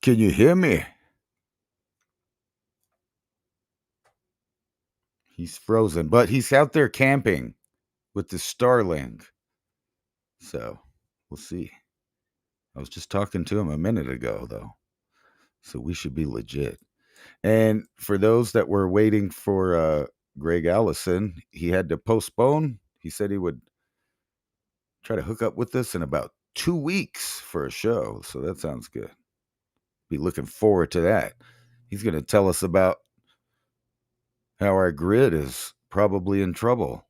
Can you hear me? He's frozen, but he's out there camping with the Starlink. So we'll see. I was just talking to him a minute ago, though. So we should be legit. And for those that were waiting for Greg Allison, he had to postpone. He said he would try to hook up with us in about 2 weeks for a show. So that sounds good. Be looking forward to that. He's going to tell us about how our grid is probably in trouble.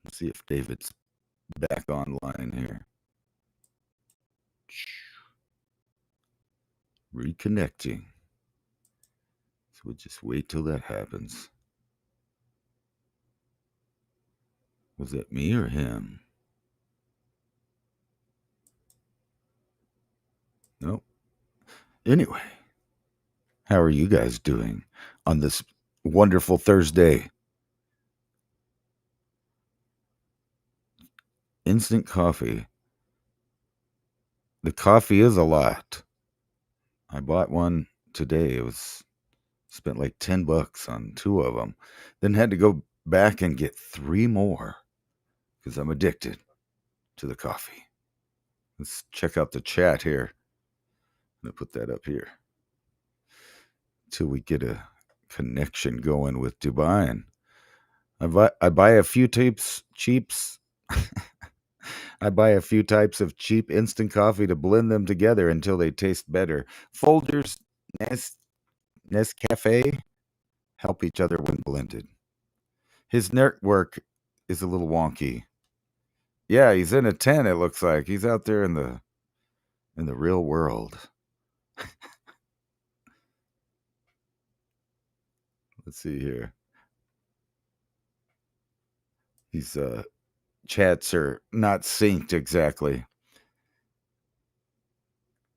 Let's see if David's back online here. Reconnecting. So we'll just wait till that happens. Was that me or him? Nope. Anyway, how are you guys doing on this wonderful Thursday? Instant coffee. The coffee is a lot. I bought one today. It was spent like $10 on 2 of them. Then had to go back and get 3 more because I'm addicted to the coffee. Let's check out the chat here. I'm going to put that up here till we get a connection going with Dubai. And I buy a few cheaps. I buy a few types of cheap instant coffee to blend them together until they taste better. Folgers, Nescafe help each other when blended. His network is a little wonky. Yeah, he's in a tent, it looks like. He's out there in the real world. Let's see here. These chats are not synced exactly.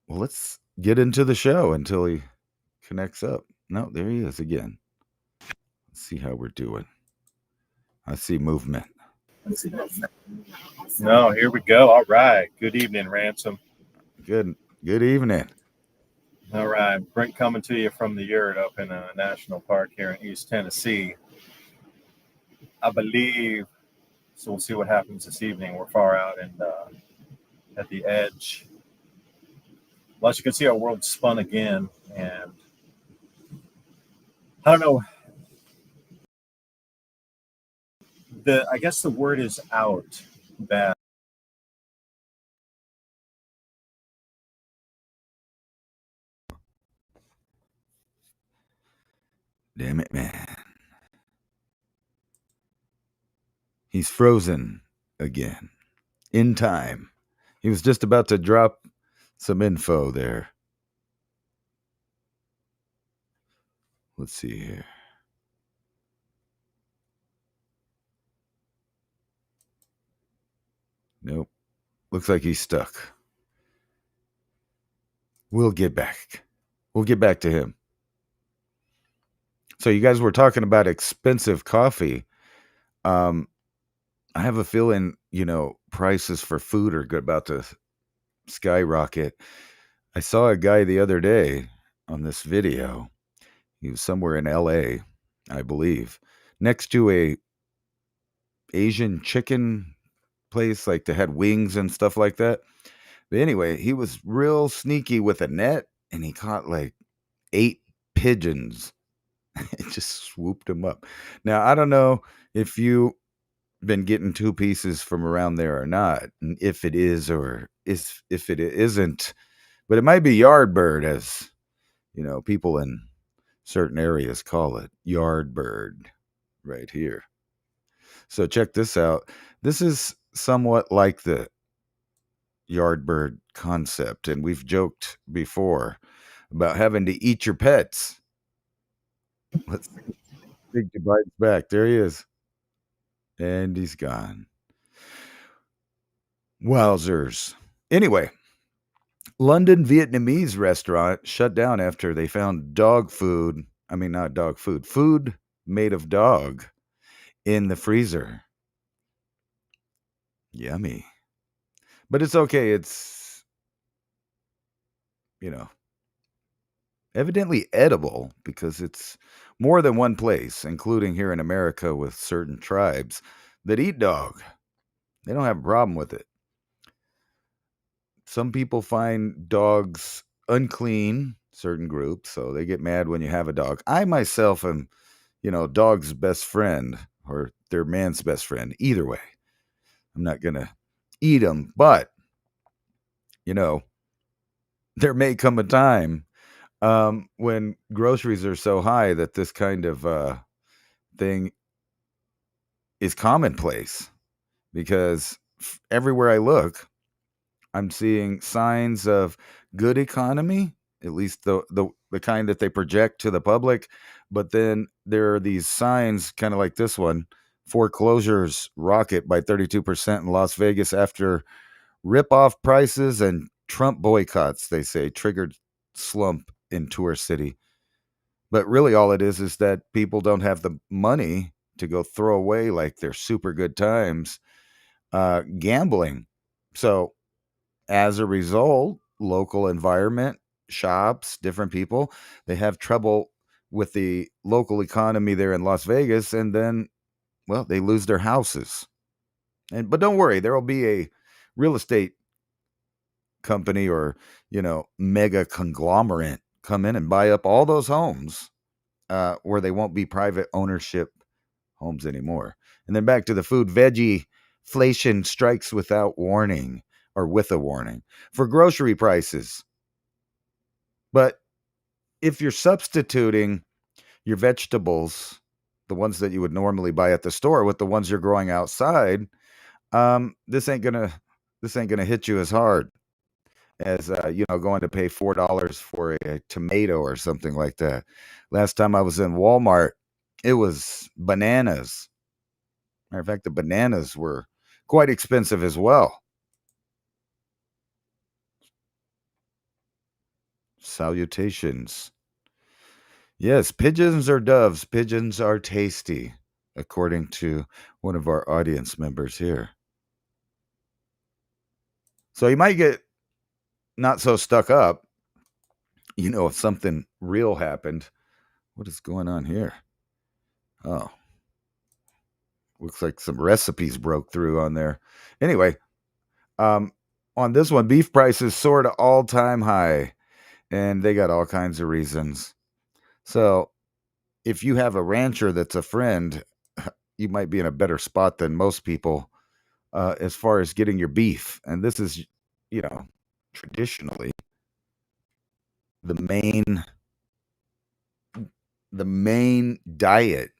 Well, let's get into the show until he connects up. No, there he is again. Let's see how we're doing. I see movement. No, here we go. All right. Good evening, Ransom. Good evening. All right. Brent coming to you from the yurt up in a national park here in East Tennessee. I believe, so we'll see what happens this evening. We're far out and at the edge. Well, as you can see, our world spun again. And I don't know. I guess the word is out that Damn it, man. He's frozen again. In time. He was just about to drop some info there. Let's see here. Nope. Looks like he's stuck. We'll get back. We'll get back to him. So you guys were talking about expensive coffee. I have a feeling, prices for food are about to skyrocket. I saw a guy the other day on this video. He was somewhere in LA, I believe, next to a Asian chicken place, like they had wings and stuff like that. But anyway, he was real sneaky with a net and he caught like 8 pigeons. It just swooped him up. Now, I don't know if you been getting 2 pieces from around there or not, and if it is or if it isn't, but it might be yard bird, as people in certain areas call it, yard bird right here. So check this out. This is somewhat like the Yardbird concept, and we've joked before about having to eat your pets. Let's think he bites back. There he is. And he's gone. Wowzers. Anyway, London Vietnamese restaurant shut down after they found dog food. I mean, not dog food, food made of dog in the freezer. Yummy. But it's okay. It's, evidently edible because it's more than one place, including here in America with certain tribes that eat dog. They don't have a problem with it. Some people find dogs unclean, certain groups, so they get mad when you have a dog. I myself am, dog's best friend or their man's best friend. Either way, I'm not going to eat them, but, there may come a time when groceries are so high that this kind of thing is commonplace because everywhere I look, I'm seeing signs of good economy, at least the kind that they project to the public. But then there are these signs, kind of like this one: foreclosures rocket by 32% in Las Vegas after rip-off prices and Trump boycotts, they say, triggered slump in tourist city. But really all it is that people don't have the money to go throw away like their super good times gambling. So as a result, local environment, shops, different people, they have trouble with the local economy there in Las Vegas, and then, well, they lose their houses. But don't worry, there will be a real estate company or, mega conglomerate come in and buy up all those homes where they won't be private ownership homes anymore. And then back to the food, veggie inflation strikes without warning, or with a warning, for grocery prices. But if you're substituting your vegetables, the ones that you would normally buy at the store, with the ones you're growing outside, this ain't gonna hit you as hard as going to pay $4 for a tomato or something like that. Last time I was in Walmart, it was bananas. Matter of fact, the bananas were quite expensive as well. Salutations. Yes, pigeons or doves. Pigeons are tasty, according to one of our audience members here. So you might get not so stuck up, if something real happened. What is going on here? Oh, looks like some recipes broke through on there. Anyway, on this one, beef prices soared to all-time high, and they got all kinds of reasons. So if you have a rancher that's a friend, you might be in a better spot than most people as far as getting your beef. And this is, traditionally the main diet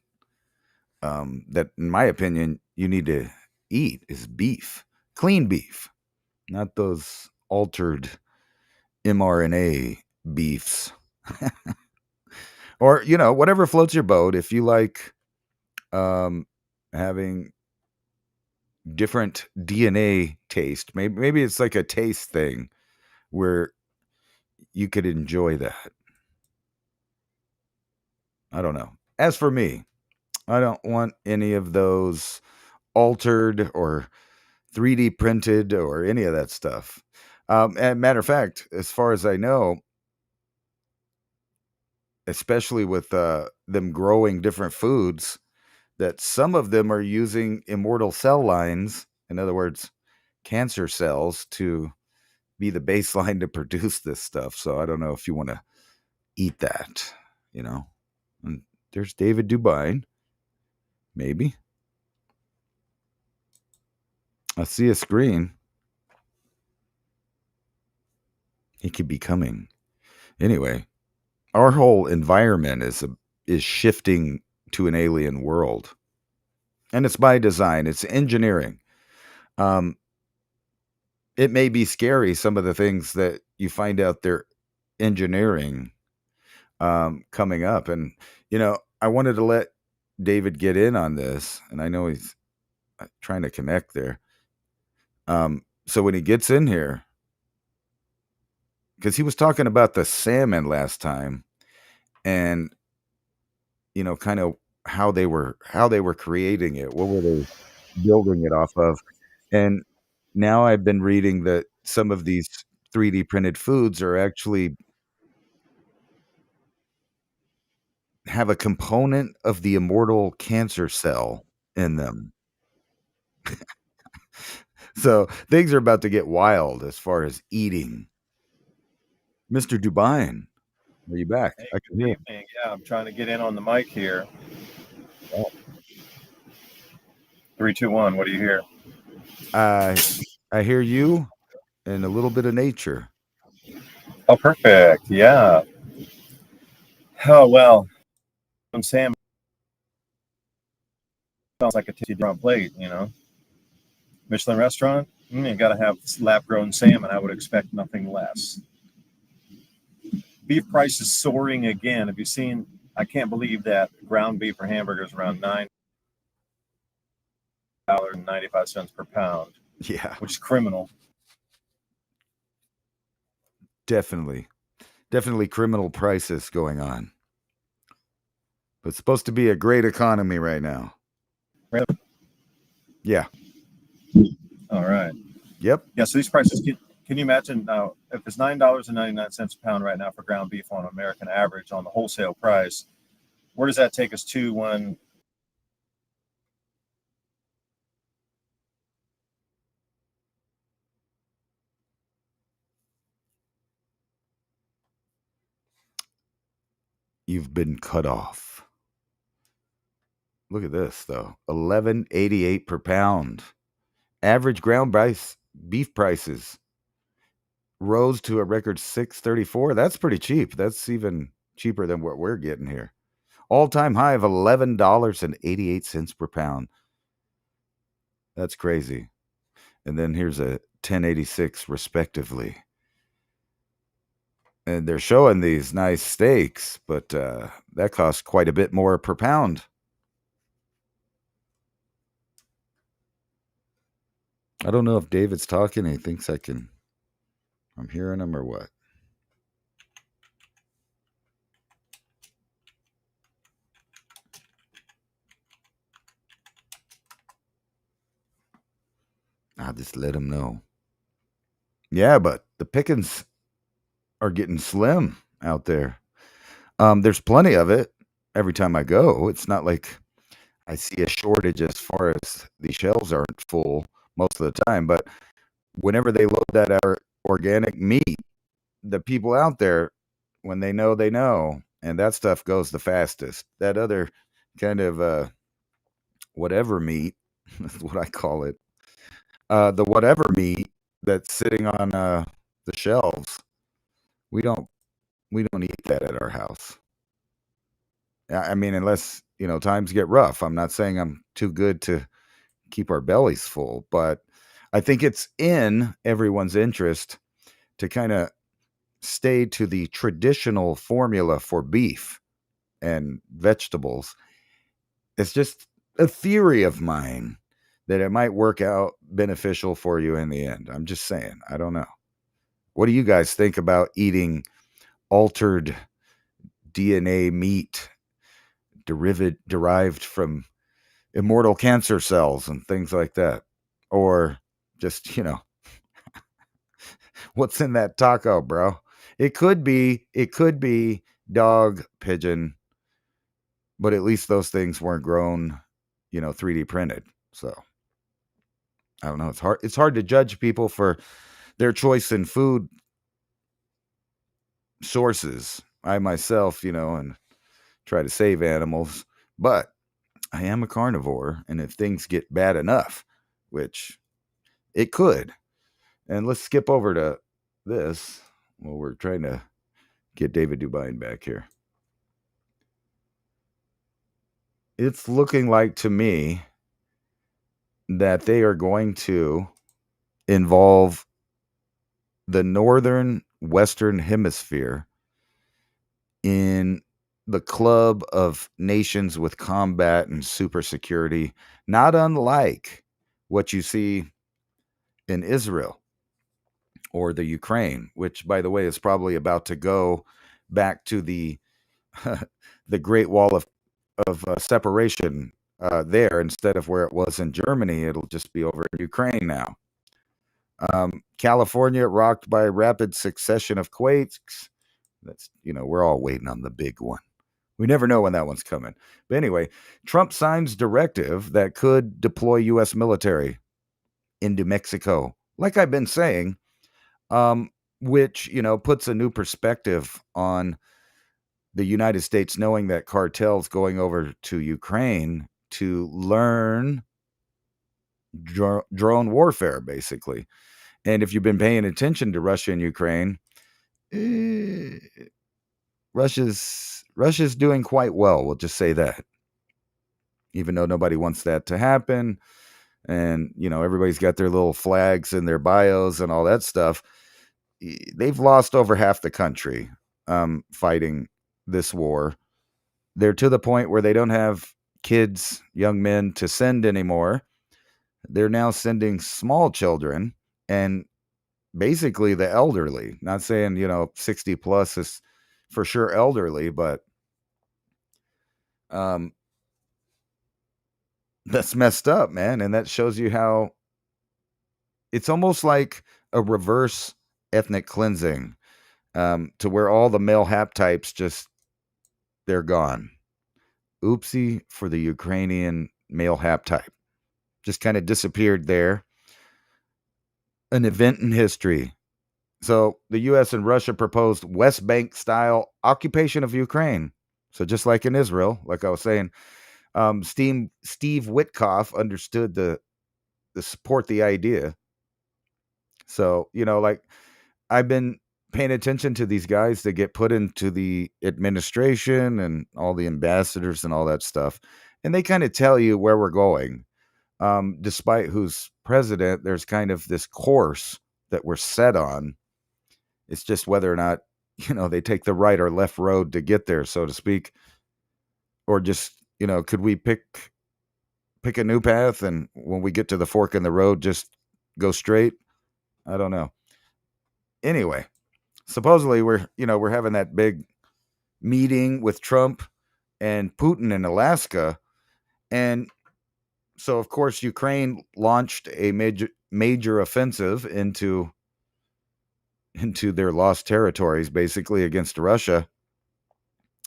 that, in my opinion, you need to eat is beef, clean beef, not those altered mRNA beefs. Or, whatever floats your boat. If you like having different DNA taste, maybe it's like a taste thing where you could enjoy that. I don't know. As for me, I don't want any of those altered or 3D printed or any of that stuff. And matter of fact, as far as I know, especially with them growing different foods, that some of them are using immortal cell lines, in other words, cancer cells, to be the baseline to produce this stuff. So I don't know if you want to eat that, And there's David Dubine. Maybe. I see a screen. He could be coming. Anyway, our whole environment is shifting to an alien world. And it's by design. It's engineering. Um, it may be scary, some of the things that you find out they're engineering coming up. And, I wanted to let David get in on this, and I know he's trying to connect there. So when he gets in here, because he was talking about the salmon last time, and kind of how they were creating it, what were they building it off of, and now I've been reading that some of these 3D printed foods are actually have a component of the immortal cancer cell in them. So things are about to get wild as far as eating. Mr. Dubine, are you back? Hey, I can good hear evening. Yeah, I'm trying to get in on the mic here. him. 3, 2, 1. What do you hear? I hear you and a little bit of nature. Oh, perfect. Yeah. Oh, well, salmon sounds like a tasty different plate, Michelin restaurant, you got to have lab-grown salmon. I would expect nothing less. Beef prices soaring again. Have you seen? I can't believe that ground beef for hamburgers around $9.95 per pound, Yeah, which is criminal. definitely criminal prices going on. But it's supposed to be a great economy right now. Really? Yeah. All right. Yep. Yeah. So these prices, can you imagine now if it's $9.99 a pound right now for ground beef on American average on the wholesale price? Where does that take us to when You've been cut off. Look at this though. $11.88 per pound. Average ground beef prices rose to a record $6.34. That's pretty cheap. That's even cheaper than what we're getting here. All-time high of $11.88 per pound. That's crazy. And then here's a 1086 respectively. And they're showing these nice steaks, but that costs quite a bit more per pound. I don't know if David's talking. He thinks I'm hearing him or what. I'll just let him know. Yeah, but the pickings are getting slim out there. There's plenty of it every time I go. It's not like I see a shortage as far as the shelves aren't full most of the time. But whenever they load that organic meat, the people out there, when they know, and that stuff goes the fastest. That other kind of whatever meat, that's what I call it. The whatever meat that's sitting on the shelves, we don't eat that at our house. I mean, unless times get rough. I'm not saying I'm too good to keep our bellies full, but I think it's in everyone's interest to kind of stay to the traditional formula for beef and vegetables. It's just a theory of mine that it might work out beneficial for you in the end. I'm just saying. I don't know. What do you guys think about eating altered DNA meat derived from immortal cancer cells and things like that? Or just, what's in that taco, bro? It could be dog, pigeon, but at least those things weren't grown, 3D printed. So I don't know. It's hard to judge people for their choice in food sources. I myself, and try to save animals, but I am a carnivore, and if things get bad enough, which it could, and let's skip over to this. Well, we're trying to get David Dubine back here. It's looking like to me that they are going to involve the northern western hemisphere in the club of nations with combat and super security, not unlike what you see in Israel or the Ukraine, which, by the way, is probably about to go back to the the Great Wall of separation there instead of where it was in Germany. It'll just be over in Ukraine now. California rocked by a rapid succession of quakes. That's, we're all waiting on the big one. We never know when that one's coming. But anyway, Trump signs directive that could deploy U.S. military into Mexico. Like I've been saying, which, puts a new perspective on the United States knowing that cartels going over to Ukraine to learn drone warfare, basically. And if you've been paying attention to Russia and Ukraine, Russia's doing quite well. We'll just say that, even though nobody wants that to happen. And, everybody's got their little flags in their bios and all that stuff. They've lost over half the country fighting this war. They're to the point where they don't have kids, young men to send anymore. They're now sending small children and basically the elderly. Not saying, 60 plus is for sure elderly, but that's messed up, man. And that shows you how it's almost like a reverse ethnic cleansing, to where all the male haptypes just, they're gone. Oopsie for the Ukrainian male haptype. Just kind of disappeared there. An event in history. So the U.S. and Russia proposed West Bank style occupation of Ukraine. So just like in Israel, like I was saying, Steve Witkoff understood the support the idea. So, like I've been paying attention to these guys that get put into the administration and all the ambassadors and all that stuff. And they kind of tell you where we're going. Despite who's president, there's kind of this course that we're set on. It's just whether or not, they take the right or left road to get there, so to speak. Or just, could we pick a new path, and when we get to the fork in the road, just go straight? I don't know. Anyway, supposedly we're having that big meeting with Trump and Putin in Alaska. And so, of course, Ukraine launched a major offensive into their lost territories, basically against Russia,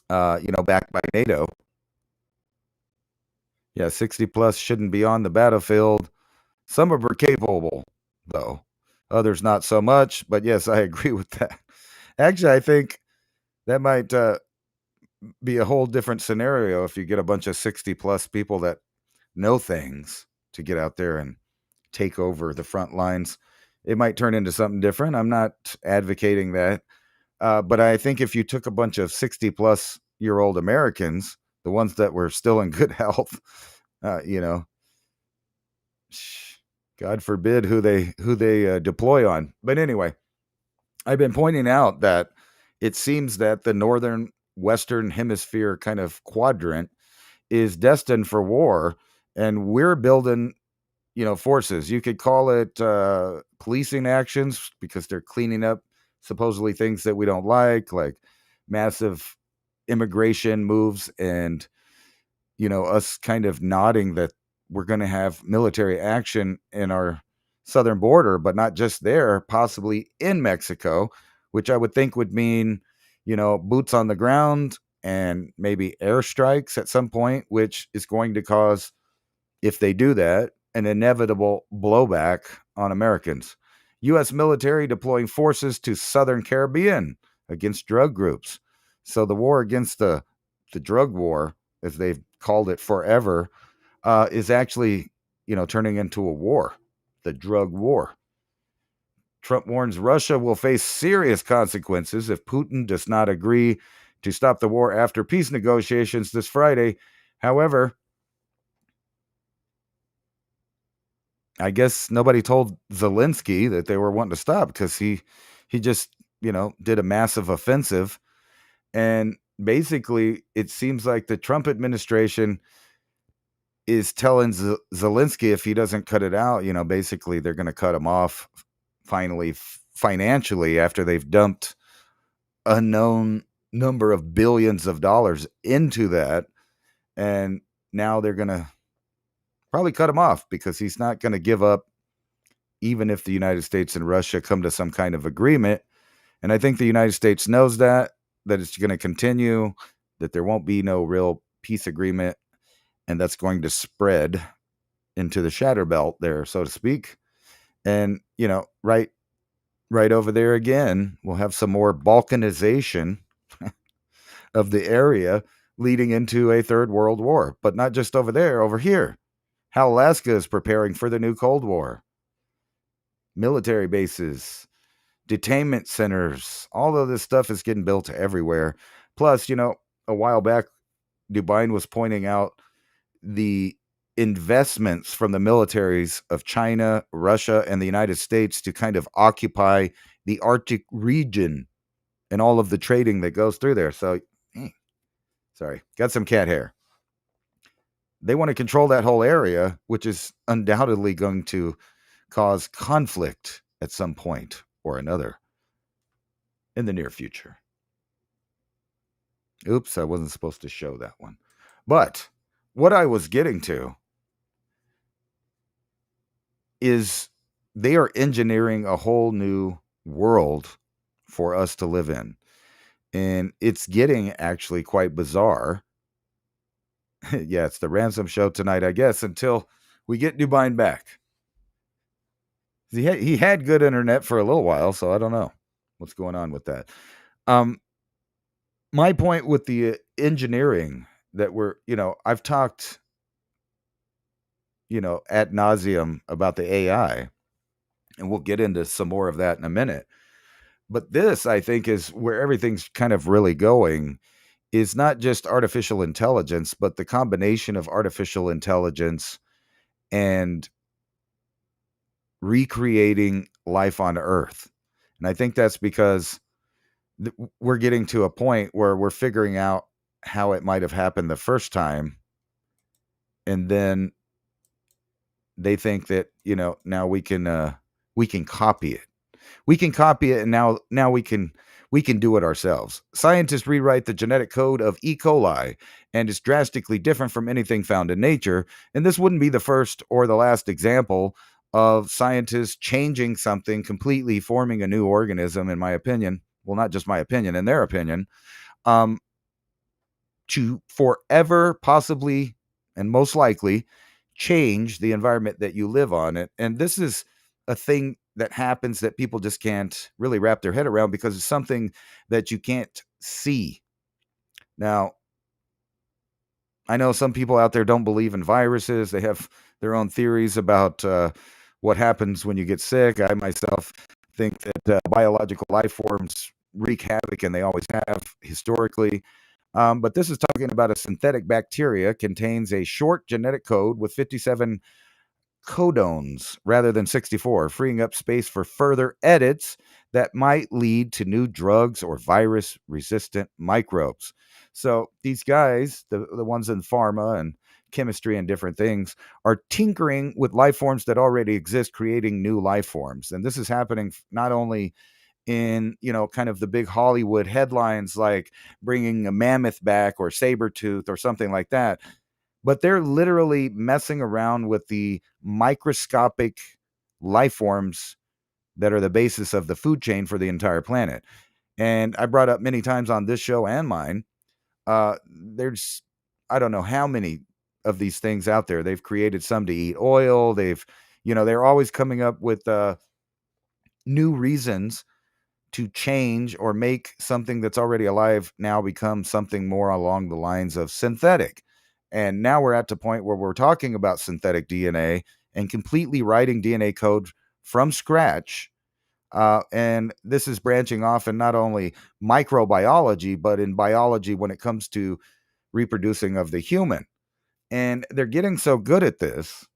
backed by NATO. Yeah, 60 plus shouldn't be on the battlefield. Some of them are capable, though. Others not so much. But yes, I agree with that. Actually, I think that might be a whole different scenario if you get a bunch of 60 plus people that know things to get out there and take over the front lines. It might turn into something different. I'm not advocating that. But I think if you took a bunch of 60 plus year old Americans, the ones that were still in good health, God forbid who they deploy on. But anyway, I've been pointing out that it seems that the northern western hemisphere kind of quadrant is destined for war, and we're building forces. You could call it policing actions, because they're cleaning up supposedly things that we don't like massive immigration moves, and us kind of nodding that we're going to have military action in our southern border, but not just there, possibly in Mexico, which I would think would mean, boots on the ground and maybe airstrikes at some point, which is going to cause, if they do that, an inevitable blowback on Americans. U.S. military deploying forces to southern Caribbean against drug groups. So the war against the drug war, as they've called it forever, is actually, turning into a war, the drug war. Trump warns Russia will face serious consequences if Putin does not agree to stop the war after peace negotiations this Friday. However, I guess nobody told Zelensky that they were wanting to stop because he just, did a massive offensive. And basically, it seems like the Trump administration is telling Zelensky if he doesn't cut it out, basically they're going to cut him off finally financially after they've dumped a known number of billions of dollars into that. And now they're going to probably cut him off because he's not going to give up, even if the United States and Russia come to some kind of agreement. And I think the United States knows that it's going to continue, that there won't be no real peace agreement, and that's going to spread into the shatter belt there, so to speak. And, right over there again, we'll have some more balkanization of the area leading into a third world war. But not just over there, over here. How Alaska is preparing for the new Cold War. Military bases, detainment centers, all of this stuff is getting built everywhere. Plus, a while back, Dubai was pointing out the investments from the militaries of China, Russia, and the United States to kind of occupy the Arctic region and all of the trading that goes through there. So, sorry, got some cat hair. They want to control that whole area, which is undoubtedly going to cause conflict at some point or another in the near future. Oops, I wasn't supposed to show that one. But what I was getting to is they are engineering a whole new world for us to live in. And it's getting actually quite bizarre. Yeah, it's the ransom show tonight, I guess, until we get Dubai back. He had good internet for a little while, so I don't know what's going on with that. My point with the engineering that I've talked, ad nauseum about the AI, and we'll get into some more of that in a minute. But this, I think, is where everything's kind of really going, is not just artificial intelligence, but the combination of artificial intelligence and recreating life on Earth. And I think that's because we're getting to a point where we're figuring out how it might have happened the first time. And then they think that, now we can copy it. We can copy it, and now we can do it ourselves. Scientists rewrite the genetic code of E. coli, and it's drastically different from anything found in nature. And this wouldn't be the first or the last example of scientists changing something completely, forming a new organism, in my opinion. Well, not just my opinion, in their opinion, to forever, possibly, and most likely, change the environment that you live on. And this is a thing that happens that people just can't really wrap their head around because it's something that you can't see. Now, I know some people out there don't believe in viruses. They have their own theories about what happens when you get sick. I myself think that biological life forms wreak havoc, and they always have historically. But this is talking about a synthetic bacteria contains a short genetic code with 57 codones rather than 64, freeing up space for further edits that might lead to new drugs or virus-resistant microbes. So these guys, the ones in pharma and chemistry and different things, are tinkering with life forms that already exist, creating new life forms. And this is happening not only in, kind of the big Hollywood headlines like bringing a mammoth back or saber-tooth or something like that, but they're literally messing around with the microscopic life forms that are the basis of the food chain for the entire planet. And I brought up many times on this show and mine, there's, I don't know how many of these things out there. They've created some to eat oil. They're always coming up with new reasons to change or make something that's already alive now become something more along the lines of synthetic. And now we're at the point where we're talking about synthetic DNA and completely writing DNA code from scratch. And this is branching off in not only microbiology, but in biology when it comes to reproducing of the human. And they're getting so good at this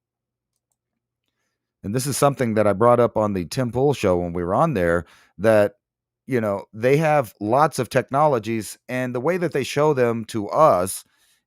And this is something that I brought up on the Tim Pool show when we were on there, that, they have lots of technologies, and the way that they show them to us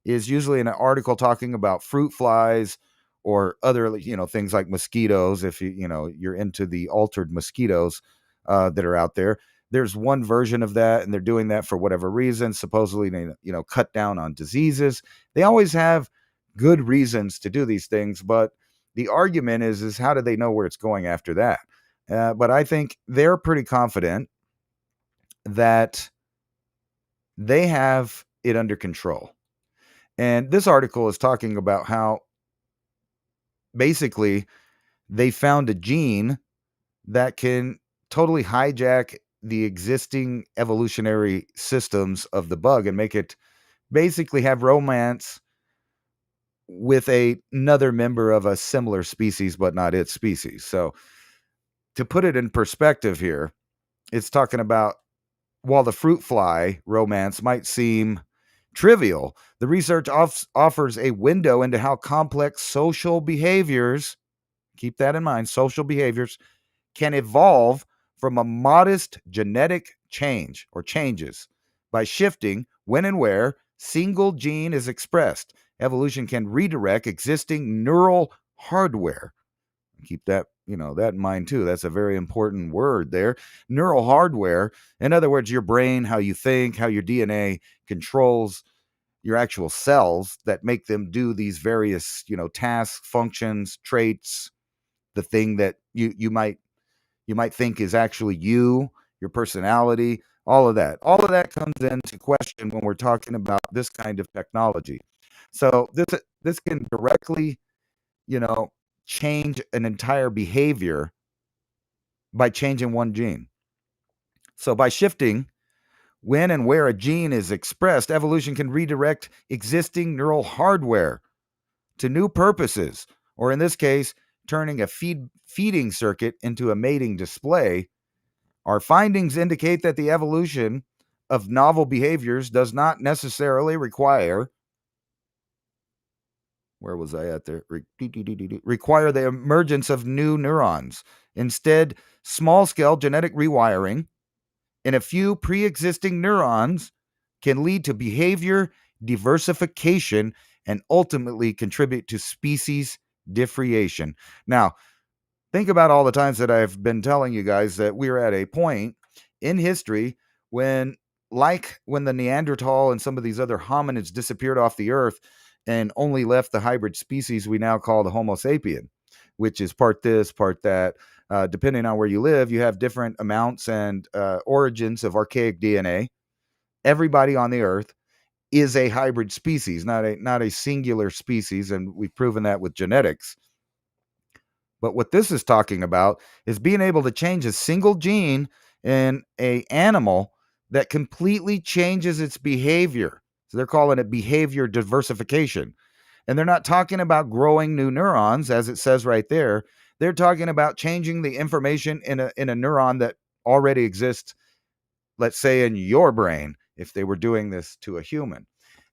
is usually in an article talking about fruit flies or other, things like mosquitoes. If you're into the altered mosquitoes that are out there, there's one version of that, and they're doing that for whatever reason. Supposedly, they, cut down on diseases. They always have good reasons to do these things, but the argument is how do they know where it's going after that? But I think they're pretty confident that they have it under control. And this article is talking about how basically they found a gene that can totally hijack the existing evolutionary systems of the bug and make it basically have romance with another member of a similar species, but not its species. So to put it in perspective here, it's talking about, while the fruit fly romance might seem trivial, the research offers a window into how complex social behaviors, keep that in mind, social behaviors can evolve from a modest genetic change or changes by shifting when and where single gene is expressed. Evolution can redirect existing neural hardware. Keep that, that in mind too. That's a very important word there. Neural hardware. In other words, your brain, how you think, how your DNA controls your actual cells that make them do these various, tasks, functions, traits, the thing that you might think is actually your personality, all of that. All of that comes into question when we're talking about this kind of technology. So this can directly, change an entire behavior by changing one gene. So by shifting when and where a gene is expressed, evolution can redirect existing neural hardware to new purposes, or in this case, turning a feeding circuit into a mating display. Our findings indicate that the evolution of novel behaviors does not necessarily require, where was I at there? Require the emergence of new neurons. Instead, small-scale genetic rewiring in a few pre-existing neurons can lead to behavior diversification and ultimately contribute to species differentiation. Now, think about all the times that I've been telling you guys that we're at a point in history when, like when the Neanderthal and some of these other hominids disappeared off the earth and only left the hybrid species we now call the Homo sapien, which is part this, part that. Depending on where you live, you have different amounts and origins of archaic DNA. Everybody on the earth is a hybrid species, not a singular species, and we've proven that with genetics. But what this is talking about is being able to change a single gene in an animal that completely changes its behavior. So they're calling it behavior diversification. And they're not talking about growing new neurons, as it says right there. They're talking about changing the information in a neuron that already exists, let's say in your brain, if they were doing this to a human.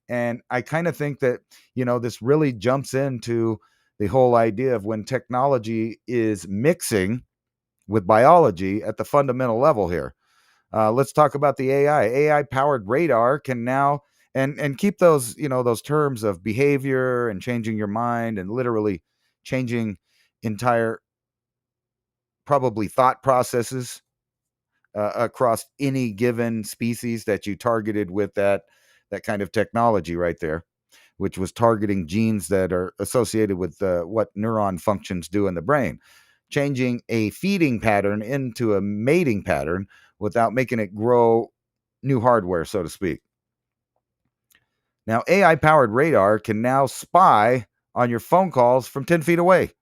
And I kind of think that, this really jumps into the whole idea of when technology is mixing with biology at the fundamental level here. Let's talk about the AI. AI-powered radar can now, and keep those, those terms of behavior and changing your mind and literally changing entire, probably thought processes across any given species that you targeted with that kind of technology right there, which was targeting genes that are associated with what neuron functions do in the brain, changing a feeding pattern into a mating pattern without making it grow new hardware, so to speak. Now, AI-powered radar can now spy on your phone calls from 10 feet away.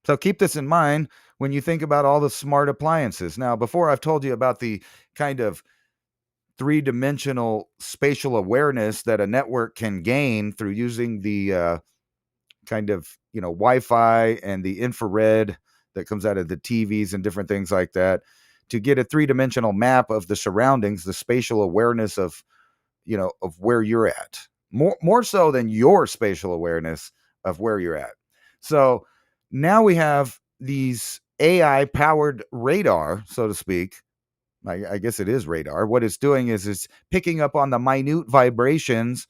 So keep this in mind when you think about all the smart appliances. Now, before I've told you about the kind of three-dimensional spatial awareness that a network can gain through using the kind of, Wi-Fi and the infrared that comes out of the TVs and different things like that, to get a three-dimensional map of the surroundings, the spatial awareness of, of where you're at, more so than your spatial awareness of where you're at. So Now we have these AI powered radar, so to speak. I guess it is radar. What it's doing is it's picking up on the minute vibrations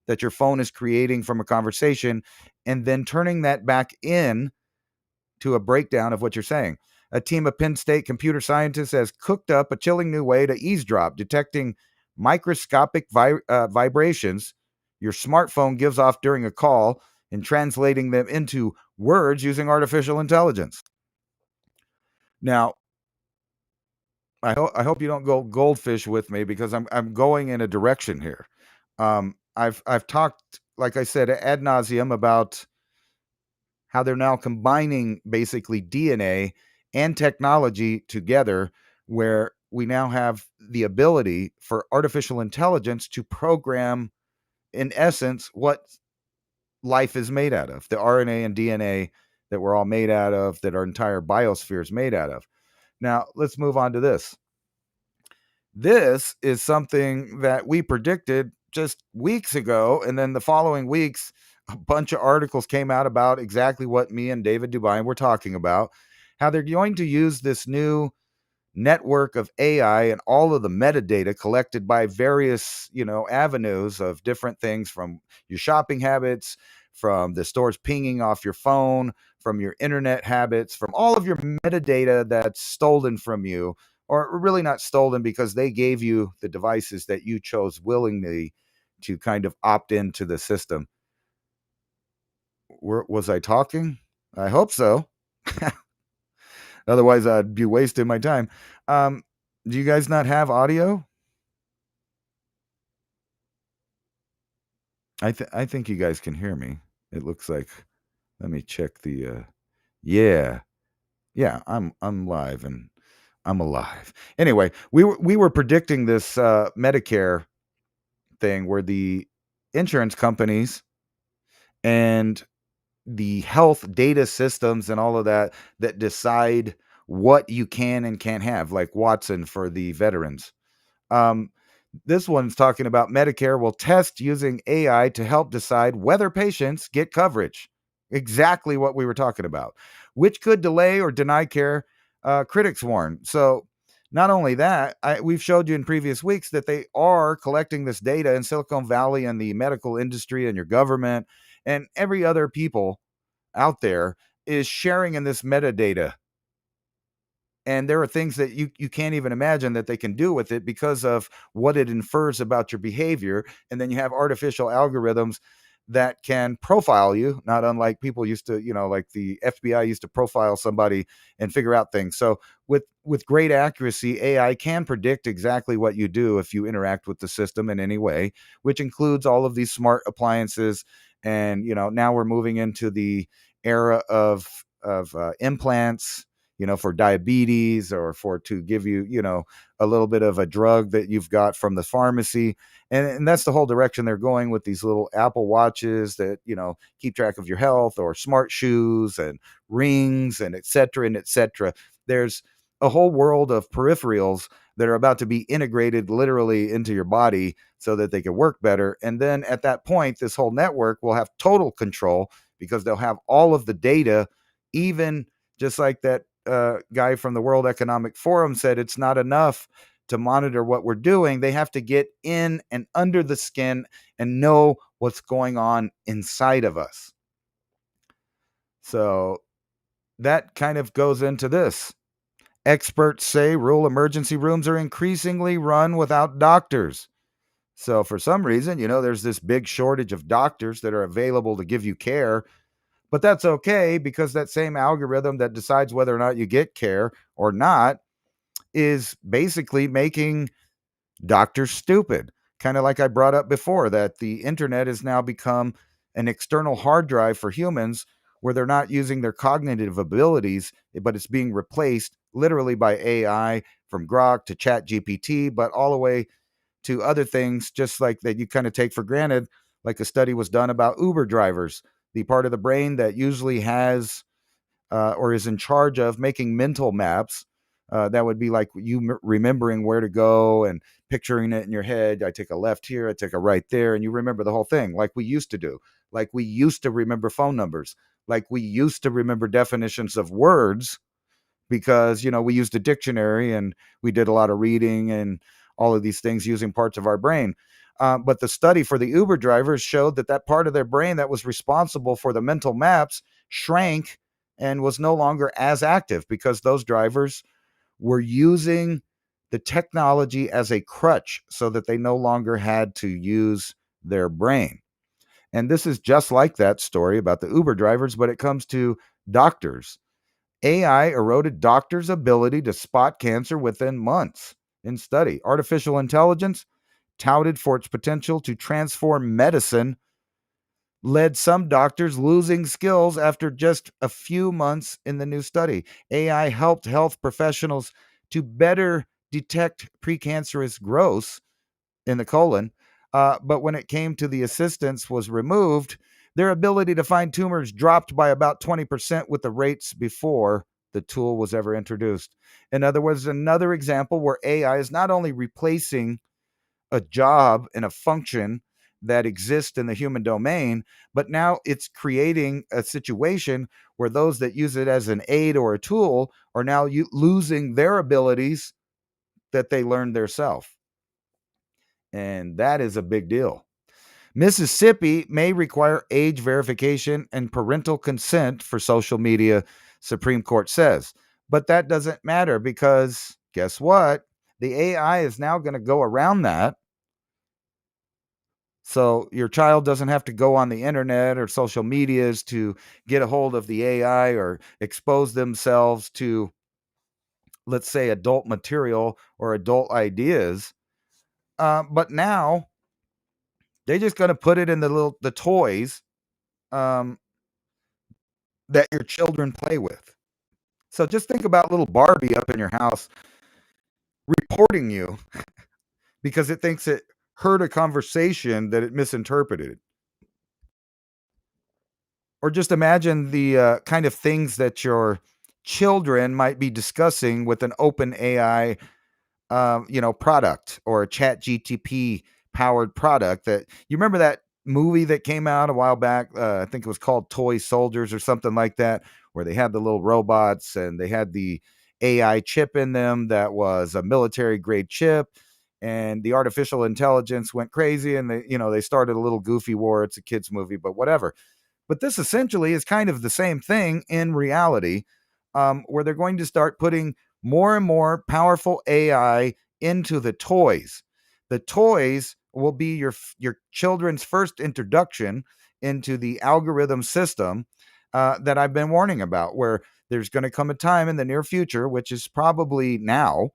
that your phone is creating from a conversation and then turning that back in to a breakdown of what you're saying. A team of Penn State computer scientists has cooked up a chilling new way to eavesdrop, detecting microscopic vibrations your smartphone gives off during a call and translating them into words using artificial intelligence. Now, I hope you don't go goldfish with me because I'm going in a direction here. I've talked, like I said, ad nauseum about how they're now combining basically DNA and technology together, where we now have the ability for artificial intelligence to program, in essence, what life is made out of, the RNA and DNA that we're all made out of, that our entire biosphere is made out of. Now, let's move on to this. This is something that we predicted just weeks ago. And then the following weeks, a bunch of articles came out about exactly what me and David Dubai were talking about, how they're going to use this new network of AI and all of the metadata collected by various, avenues of different things, from your shopping habits, from the stores pinging off your phone, from your internet habits, from all of your metadata that's stolen from you, or really not stolen because they gave you the devices that you chose willingly to kind of opt into the system. Was I talking? I hope so. Otherwise, I'd be wasting my time. Do you guys not have audio? I think you guys can hear me. It looks like. Let me check the. Yeah, yeah. I'm live and I'm alive. Anyway, we were predicting this Medicare thing where the insurance companies and the health data systems and all of that decide what you can and can't have, like Watson for the veterans. Um, this one's talking about Medicare will test using AI to help decide whether patients get coverage. Exactly what we were talking about, which could delay or deny care, critics warn. So, not only that, we've showed you in previous weeks that they are collecting this data in Silicon Valley and the medical industry and your government and every other people out there is sharing in this metadata, and there are things that you can't even imagine that they can do with it because of what it infers about your behavior. And then you have artificial algorithms that can profile you, not unlike people used to, like the FBI used to profile somebody and figure out things. So with great accuracy, AI can predict exactly what you do if you interact with the system in any way, which includes all of these smart appliances. And now we're moving into the era of implants, for diabetes, or for to give you, a little bit of a drug that you've got from the pharmacy. And that's the whole direction they're going with these little Apple watches that, keep track of your health, or smart shoes and rings and et cetera and et cetera. There's a whole world of peripherals that are about to be integrated literally into your body so that they can work better. And then at that point, this whole network will have total control because they'll have all of the data, even just like that guy from the World Economic Forum said, it's not enough to monitor what we're doing. They have to get in and under the skin and know what's going on inside of us. So that kind of goes into this. Experts say rural emergency rooms are increasingly run without doctors. So for some reason, there's this big shortage of doctors that are available to give you care. But that's okay, because that same algorithm that decides whether or not you get care or not is basically making doctors stupid. Kind of like I brought up before, that the internet has now become an external hard drive for humans, where they're not using their cognitive abilities, but it's being replaced literally by AI, from Grok to Chat GPT, but all the way to other things just like that you kind of take for granted. Like a study was done about Uber drivers, the part of the brain that usually has or is in charge of making mental maps. That would be like you remembering where to go and picturing it in your head. I take a left here, I take a right there, and you remember the whole thing like we used to do, like we used to remember phone numbers, like we used to remember definitions of words because, we used a dictionary and we did a lot of reading and all of these things using parts of our brain. But the study for the Uber drivers showed that part of their brain that was responsible for the mental maps shrank and was no longer as active because those drivers were using the technology as a crutch so that they no longer had to use their brain. And this is just like that story about the Uber drivers, but it comes to doctors. AI eroded doctors' ability to spot cancer within months in study. Artificial intelligence, touted for its potential to transform medicine, led some doctors losing skills after just a few months in the new study. AI helped health professionals to better detect precancerous growths in the colon, but when it came to the assistance was removed, their ability to find tumors dropped by about 20% with the rates before the tool was ever introduced. In other words, another example where AI is not only replacing a job and a function that exists in the human domain, but now it's creating a situation where those that use it as an aid or a tool are now losing their abilities that they learned themselves. And that is a big deal. Mississippi may require age verification and parental consent for social media, Supreme Court says. But that doesn't matter because guess what? The AI is now going to go around that. So your child doesn't have to go on the internet or social medias to get a hold of the AI or expose themselves to, let's say, adult material or adult ideas. But now they're just going to put it in the toys um, that your children play with. So just think about little Barbie up in your house reporting you because it thinks it heard a conversation that it misinterpreted. Or just imagine the kind of things that your children might be discussing with an open AI product or a chat GTP powered product. That you remember that movie that came out a while back, I think it was called Toy Soldiers or something like that, where they had the little robots and they had the AI chip in them that was a military grade chip, and the artificial intelligence went crazy and they started a little goofy war. It's a kids movie, but whatever. But this essentially is kind of the same thing in reality, where they're going to start putting more and more powerful AI into the toys. The toys will be your children's first introduction into the algorithm system that I've been warning about, where there's going to come a time in the near future, which is probably now,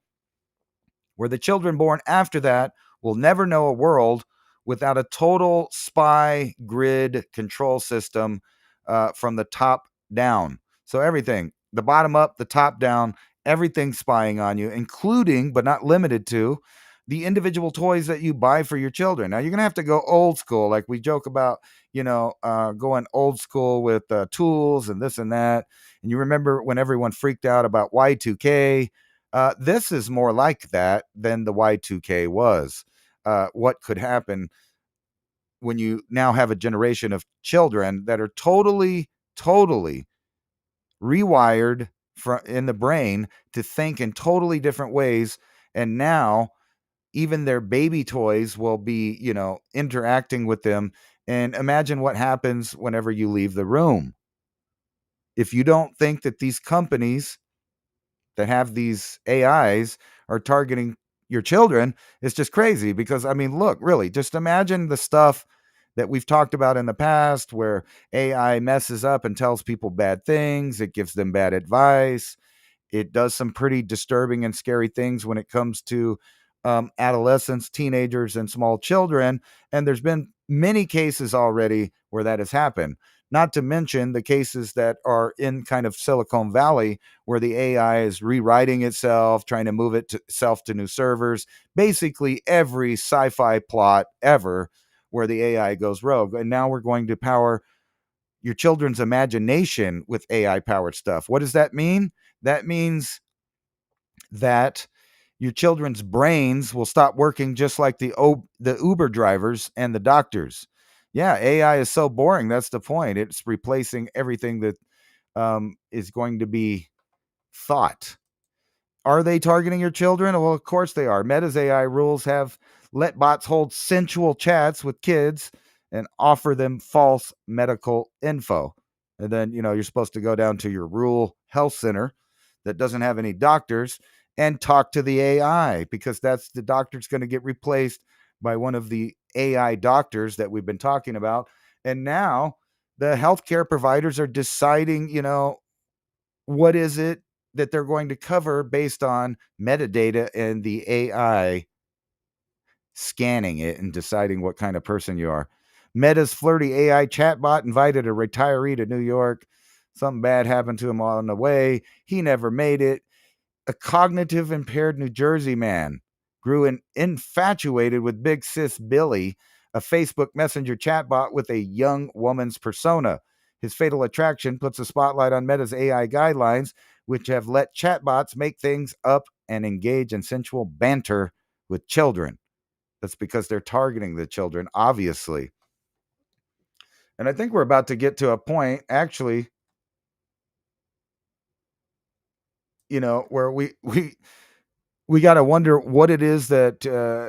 where the children born after that will never know a world without a total spy grid control system from the top down. So everything, the bottom up, the top down, everything spying on you, including but not limited to the individual toys that you buy for your children. Now you're gonna have to go old school, like we joke about, going old school with tools and this and that. And you remember when everyone freaked out about Y2K. This is more like that than the Y2K was. What could happen when you now have a generation of children that are totally, totally rewired in the brain to think in totally different ways. And now even their baby toys will be, interacting with them. And imagine what happens whenever you leave the room. If you don't think that these companies that have these AIs are targeting your children, it's just crazy because, I mean, look, really, just imagine the stuff that we've talked about in the past where AI messes up and tells people bad things, it gives them bad advice, it does some pretty disturbing and scary things when it comes to adolescents, teenagers, and small children. And there's been many cases already where that has happened. Not to mention the cases that are in kind of Silicon Valley where the AI is rewriting itself, trying to move itself to new servers. Basically, every sci-fi plot ever where the AI goes rogue. And now we're going to power your children's imagination with AI powered stuff. What does that mean? That means that your children's brains will stop working just like the Uber drivers and the doctors. Yeah, AI is so boring. That's the point. It's replacing everything that is going to be thought. Are they targeting your children? Well, of course they are. Meta's AI rules have let bots hold sensual chats with kids and offer them false medical info. And then, you're supposed to go down to your rural health center that doesn't have any doctors and talk to the AI, because that's the doctor's going to get replaced by one of the AI doctors that we've been talking about. And now the healthcare providers are deciding, what is it that they're going to cover based on metadata and the AI scanning it and deciding what kind of person you are. Meta's flirty AI chatbot invited a retiree to New York. Something bad happened to him on the way. He never made it. A cognitive impaired New Jersey man grew infatuated with Big Sis Billy, a Facebook Messenger chatbot with a young woman's persona. His fatal attraction puts a spotlight on Meta's AI guidelines, which have let chatbots make things up and engage in sensual banter with children. That's because they're targeting the children, obviously. And I think we're about to get to a point, actually, where we got to wonder what it is that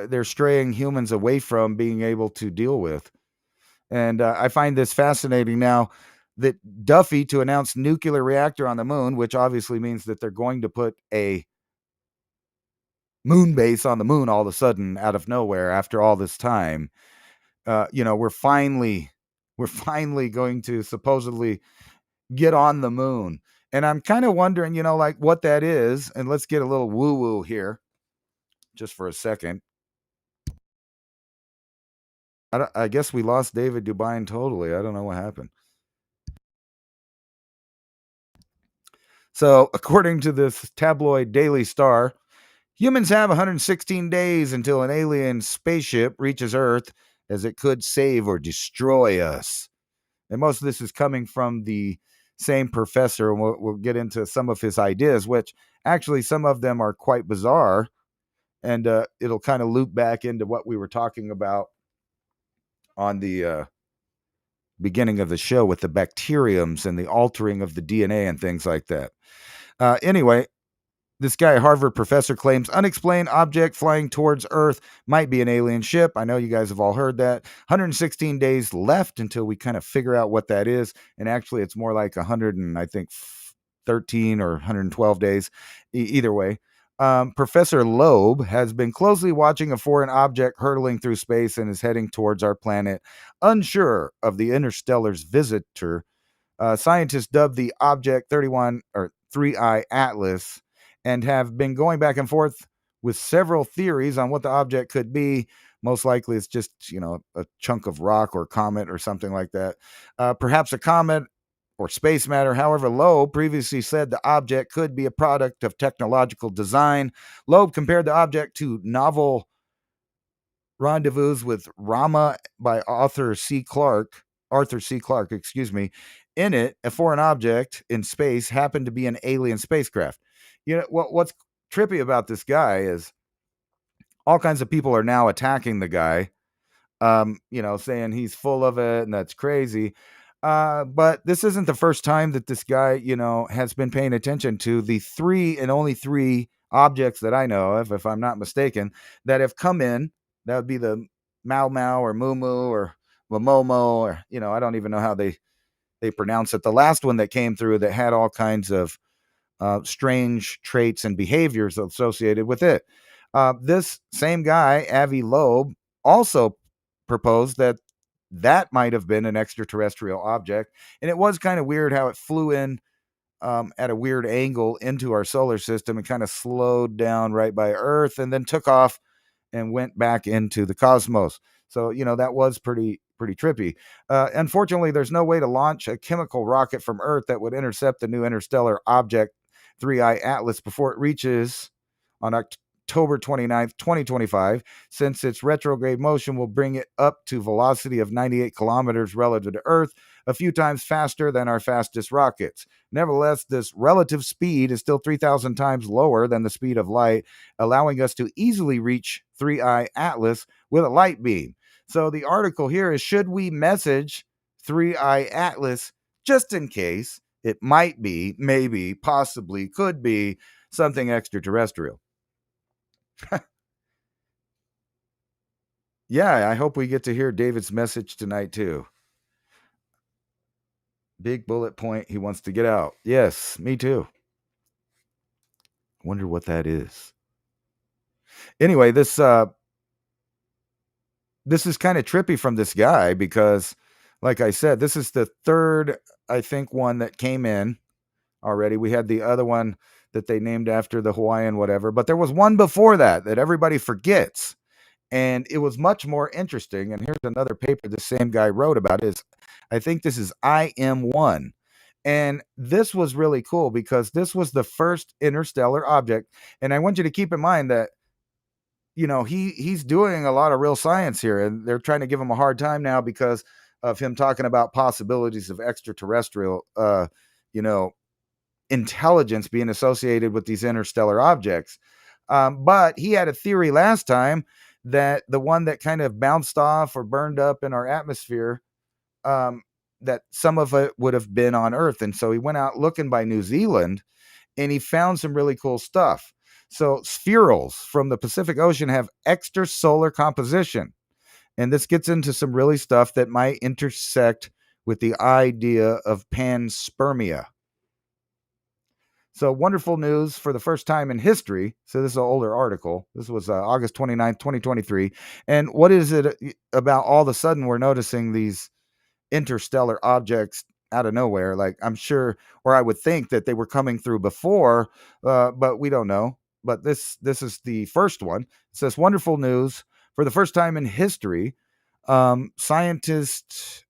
they're straying humans away from being able to deal with. And I find this fascinating now that Duffy to announce nuclear reactor on the moon, which obviously means that they're going to put a moon base on the moon all of a sudden out of nowhere after all this time. We're finally going to supposedly get on the moon. And I'm kind of wondering, like what that is. And let's get a little woo woo here just for a second. I guess we lost David Dubine totally. I don't know what happened. So, according to this tabloid Daily Star, humans have 116 days until an alien spaceship reaches Earth, as it could save or destroy us. And most of this is coming from the same professor, and we'll get into some of his ideas, which actually some of them are quite bizarre. And it'll kind of loop back into what we were talking about on the beginning of the show with the bacteriums and the altering of the DNA and things like that. Anyway, this guy, Harvard professor, claims unexplained object flying towards Earth might be an alien ship. I know you guys have all heard that. 116 days left until we kind of figure out what that is. And actually, it's more like 100 and I think 13 or 112 days. Either way. Professor Loeb has been closely watching a foreign object hurtling through space and is heading towards our planet. Unsure of the interstellar's visitor, scientists dubbed the object 31 or 3i Atlas and have been going back and forth with several theories on what the object could be. Most likely it's just, a chunk of rock or comet or something like that. Perhaps a comet or space matter. However, Loeb previously said the object could be a product of technological design. Loeb compared the object to novel Rendezvous with Rama by Arthur C. Clarke, excuse me. In it, a foreign object in space happened to be an alien spacecraft. What's trippy about this guy is all kinds of people are now attacking the guy, saying he's full of it and that's crazy. But this isn't the first time that this guy, has been paying attention to the three and only three objects that I know of, if I'm not mistaken, that have come in. That would be the Mau Mau or Moo Moo or Momomo, or, I don't even know how they pronounce it. The last one that came through that had all kinds of strange traits and behaviors associated with it. This same guy, Avi Loeb, also proposed that might have been an extraterrestrial object. And it was kind of weird how it flew in at a weird angle into our solar system and kind of slowed down right by Earth and then took off and went back into the cosmos. So, that was pretty trippy. Unfortunately, there's no way to launch a chemical rocket from Earth that would intercept the new interstellar object 3i Atlas before it reaches on October 29th, 2025, since its retrograde motion will bring it up to velocity of 98 kilometers relative to Earth, a few times faster than our fastest rockets. Nevertheless, this relative speed is still 3,000 times lower than the speed of light, allowing us to easily reach 3i Atlas with a light beam. So the article here is, should we message 3i Atlas just in case it might be, maybe, possibly, could be something extraterrestrial? Yeah, I hope we get to hear David's message tonight too. Big bullet point he wants to get out. Yes, me too. Wonder what that is. Anyway, this is kind of trippy from this guy because, like I said, this is the third, I think, one that came in already. We had the other one that they named after the Hawaiian whatever, but there was one before that everybody forgets. And it was much more interesting. And here's another paper the same guy wrote about is, I think this is IM1. And this was really cool because this was the first interstellar object. And I want you to keep in mind that, he's doing a lot of real science here, and they're trying to give him a hard time now because of him talking about possibilities of extraterrestrial, intelligence being associated with these interstellar objects. But he had a theory last time that the one that kind of bounced off or burned up in our atmosphere, that some of it would have been on Earth. And so he went out looking by New Zealand, and he found some really cool stuff. So spherules from the Pacific Ocean have extrasolar composition. And this gets into some really stuff that might intersect with the idea of panspermia. So wonderful news for the first time in history. So this is an older article. This was August 29th, 2023. And what is it about all of a sudden we're noticing these interstellar objects out of nowhere? Like, I'm sure, or I would think that they were coming through before, but we don't know. But this is the first one. It says, wonderful news for the first time in history. Scientists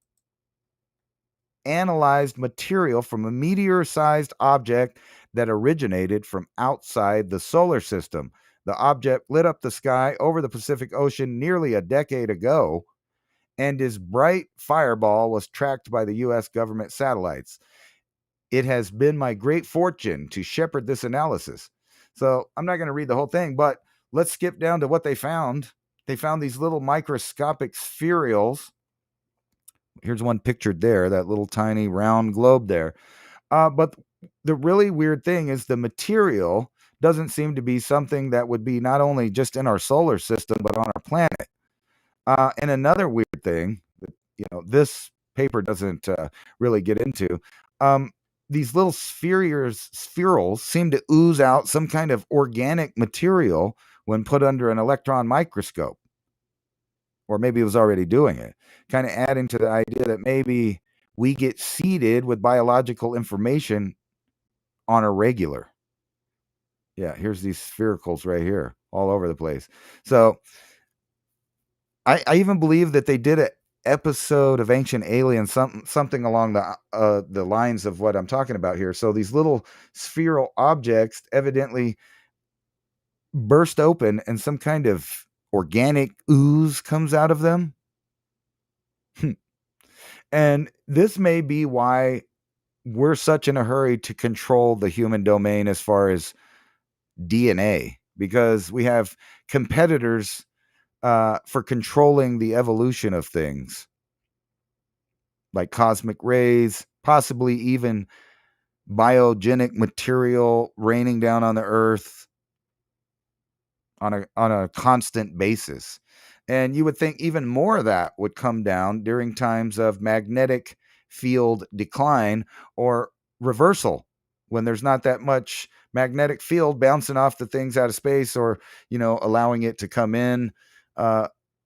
analyzed material from a meteor-sized object that originated from outside the solar system. The object lit up the sky over the Pacific Ocean nearly a decade ago, and his bright fireball was tracked by the U.S. government satellites. It has been my great fortune to shepherd this analysis. So I'm not going to read the whole thing, but let's skip down to what they found. They found these little microscopic spherules. Here's one pictured there, that little tiny round globe there. But the really weird thing is the material doesn't seem to be something that would be not only just in our solar system, but on our planet. And another weird thing that, this paper doesn't really get into, these little spherules seem to ooze out some kind of organic material when put under an electron microscope. Or maybe it was already doing it, kind of adding to the idea that maybe we get seeded with biological information on a regular. Yeah, here's these sphericals right here, all over the place. So I even believe that they did an episode of Ancient Aliens, something along the lines of what I'm talking about here. So these little spheral objects evidently burst open, and some kind of organic ooze comes out of them. And this may be why we're such in a hurry to control the human domain as far as DNA, because we have competitors for controlling the evolution of things, like cosmic rays, possibly even biogenic material raining down on the earth on a constant basis. And you would think even more of that would come down during times of magnetic field decline or reversal, when there's not that much magnetic field bouncing off the things out of space, or allowing it to come in.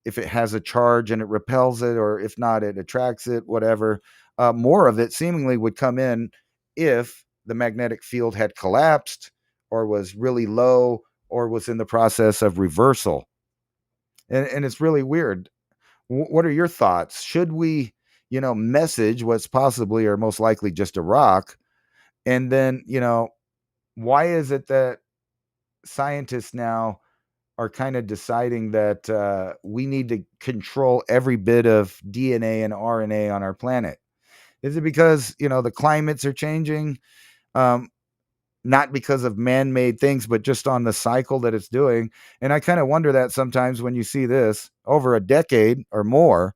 If it has a charge and it repels it, or if not, it attracts it, whatever. More of it seemingly would come in if the magnetic field had collapsed, or was really low, or was in the process of reversal. And it's really weird. What are your thoughts? Should we, message what's possibly or most likely just a rock? And then, why is it that scientists now are kind of deciding that we need to control every bit of DNA and RNA on our planet? Is it because, the climates are changing? not because of man-made things, but just on the cycle that it's doing. And I kind of wonder that sometimes when you see this over a decade or more.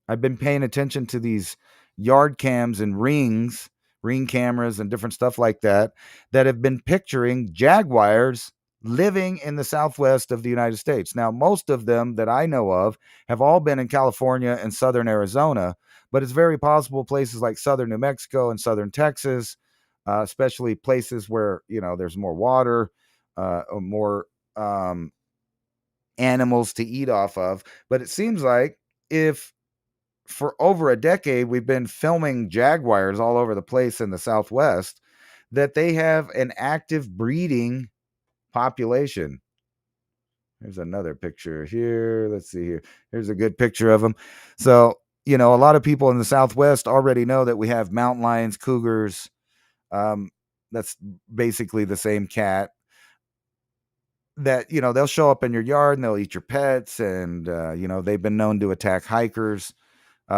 I've been paying attention to these yard cams and ring cameras and different stuff like that have been picturing jaguars living in the southwest of the United States. Now, most of them that I know of have all been in California and southern Arizona, but it's very possible places like southern New Mexico and southern Texas, especially places where, there's more water, or more animals to eat off of. But it seems like if for over a decade we've been filming jaguars all over the place in the southwest, that they have an active breeding population. There's another picture here. Let's see here. Here's a good picture of them. So, a lot of people in the southwest already know that we have mountain lions, cougars. That's basically the same cat that, they'll show up in your yard and they'll eat your pets. And, they've been known to attack hikers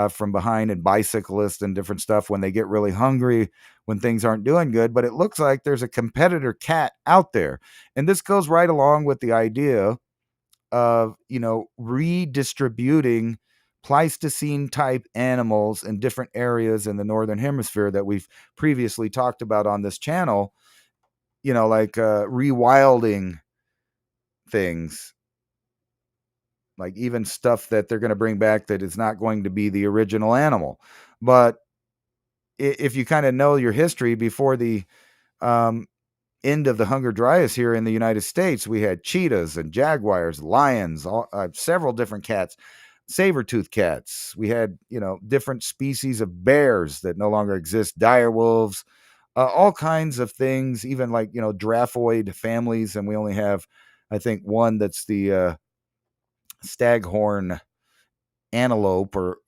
from behind, and bicyclists and different stuff when they get really hungry, when things aren't doing good. But it looks like there's a competitor cat out there. And this goes right along with the idea of, redistributing Pleistocene type animals in different areas in the Northern Hemisphere that we've previously talked about on this channel, like rewilding things, like even stuff that they're going to bring back that is not going to be the original animal. But if you kind of know your history before the end of the Hunger Dryas here in the United States, we had cheetahs and jaguars, lions, several different cats, saber-toothed cats. We had, different species of bears that no longer exist, dire wolves, all kinds of things, even like, giraffoid families. And we only have, I think, one that's the staghorn antelope, or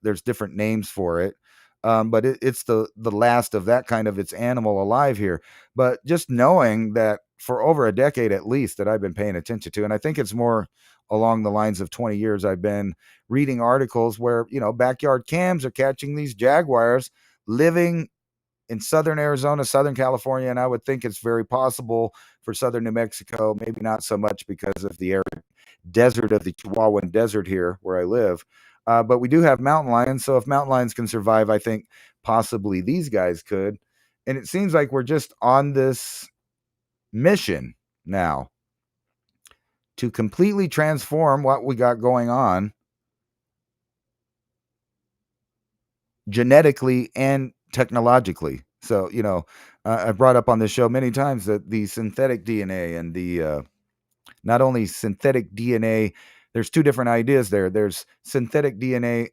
there's different names for it, but it's the last of that kind of its animal alive here. But just knowing that for over a decade at least that I've been paying attention to, and I think it's more along the lines of 20 years, I've been reading articles where backyard cams are catching these jaguars living in southern Arizona, southern California, and I would think it's very possible for southern New Mexico, maybe not so much because of the arid desert of the Chihuahuan Desert here where I live. But we do have mountain lions. So if mountain lions can survive, I think possibly these guys could. And it seems like we're just on this mission now to completely transform what we got going on genetically and technologically. So, I brought up on this show many times that the synthetic DNA and the not only synthetic DNA, there's two different ideas there. There's synthetic DNA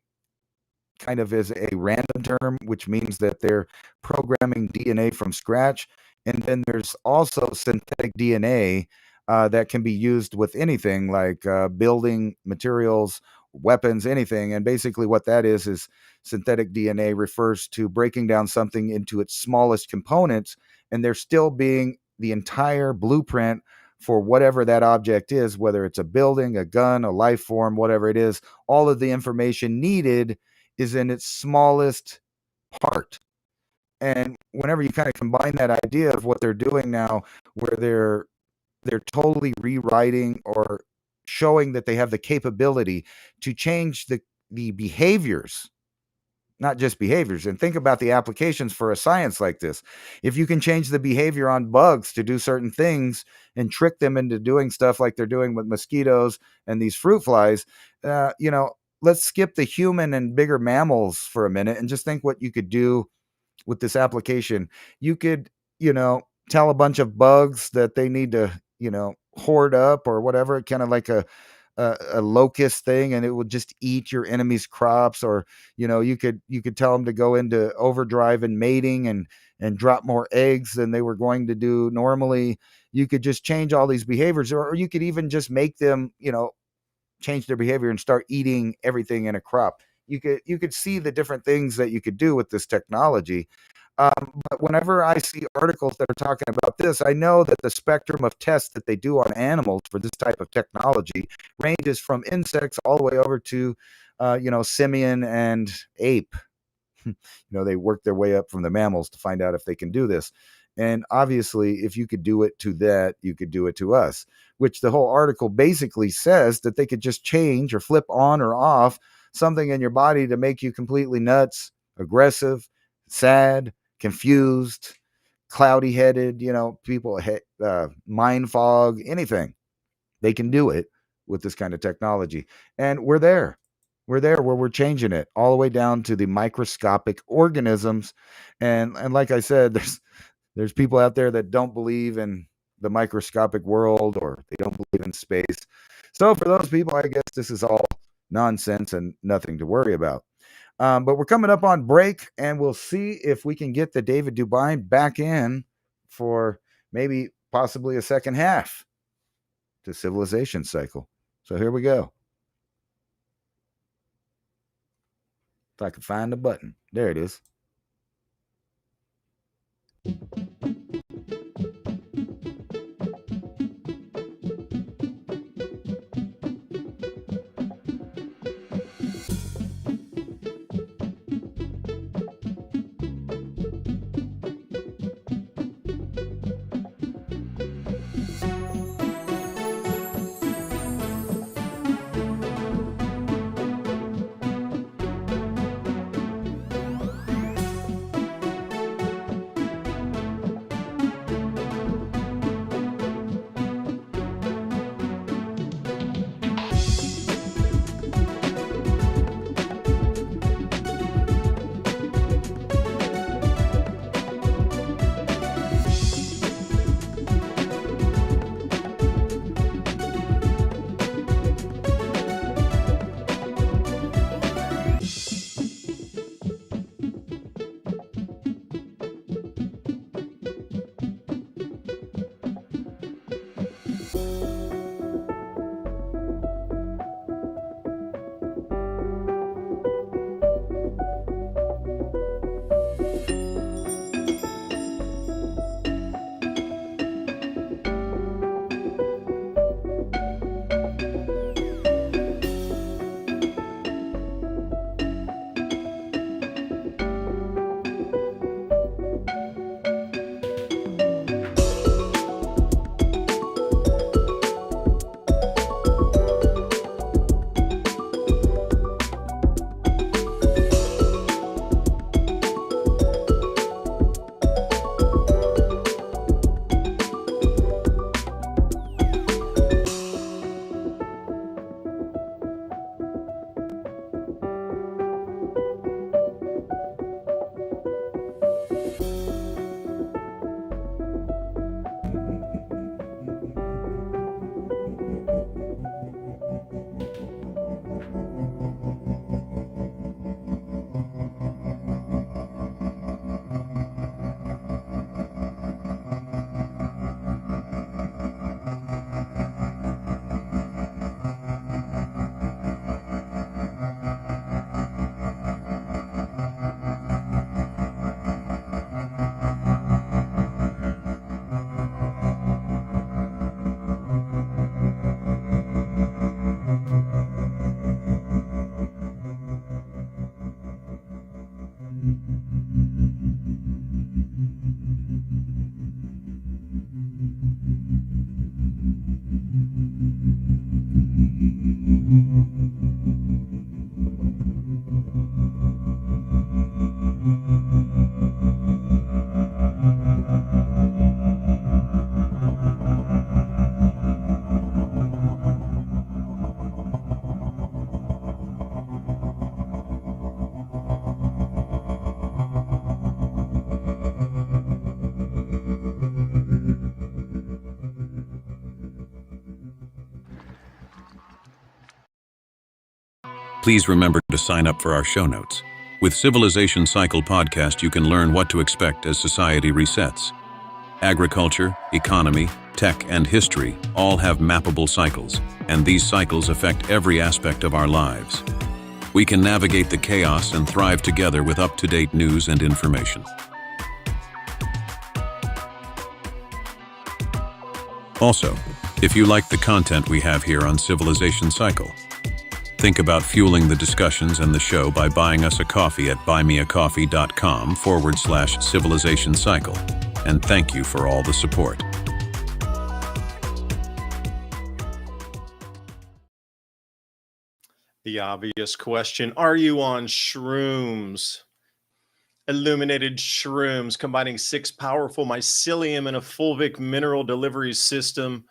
kind of is a random term, which means that they're programming DNA from scratch. And then there's also synthetic DNA that can be used with anything like building materials, weapons, anything. And basically what that is synthetic DNA refers to breaking down something into its smallest components, and there still being the entire blueprint for whatever that object is, whether it's a building, a gun, a life form, whatever it is. All of the information needed is in its smallest part. And whenever you kind of combine that idea of what they're doing now, where they're totally rewriting or showing that they have the capability to change the behaviors, not just behaviors. And think about the applications for a science like this. If you can change the behavior on bugs to do certain things and trick them into doing stuff like they're doing with mosquitoes and these fruit flies, let's skip the human and bigger mammals for a minute and just think what you could do with this application. You could, tell a bunch of bugs that they need to, hoard up or whatever, kind of like a locust thing, and it would just eat your enemy's crops. Or you could tell them to go into overdrive and mating and drop more eggs than they were going to do normally. You could just change all these behaviors, or you could even just make them change their behavior and start eating everything in a crop. You could see the different things that you could do with this technology. But whenever I see articles that are talking about this, I know that the spectrum of tests that they do on animals for this type of technology ranges from insects all the way over to, simian and ape. They work their way up from the mammals to find out if they can do this. And obviously, if you could do it to that, you could do it to us, which the whole article basically says that they could just change or flip on or off something in your body to make you completely nuts, aggressive, sad, confused, cloudy headed, people, mind fog, anything. They can do it with this kind of technology. And we're there where we're changing it all the way down to the microscopic organisms. And like I said, there's people out there that don't believe in the microscopic world, or they don't believe in space. So for those people, I guess this is all nonsense and nothing to worry about. But we're coming up on break, and we'll see if we can get the David Dubine back in for maybe possibly a second half to Civilization Cycle. So here we go. If I can find the button. There it is. Please remember to sign up for our show notes. With Civilization Cycle podcast, you can learn what to expect as society resets. Agriculture, economy, tech, and history all have mappable cycles, and these cycles affect every aspect of our lives. We can navigate the chaos and thrive together with up-to-date news and information. Also, if you like the content we have here on Civilization Cycle, think about fueling the discussions and the show by buying us a coffee at buymeacoffee.com/Civilization Cycle and thank you for all the support. The obvious question, are you on shrooms? Illuminated shrooms combining 6 powerful mycelium in a fulvic mineral delivery system,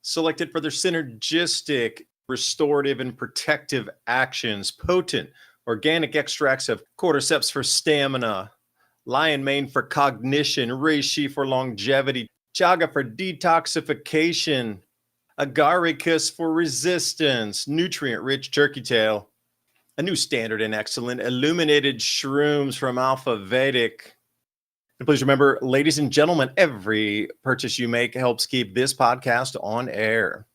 selected for their synergistic, restorative, and protective actions. Potent organic extracts of Cordyceps for stamina, lion mane for cognition, Reishi for longevity, Chaga for detoxification, Agaricus for resistance, nutrient-rich turkey tail, a new standard and excellent illuminated shrooms from Alfa Vedic. And please remember, ladies and gentlemen, every purchase you make helps keep this podcast on air,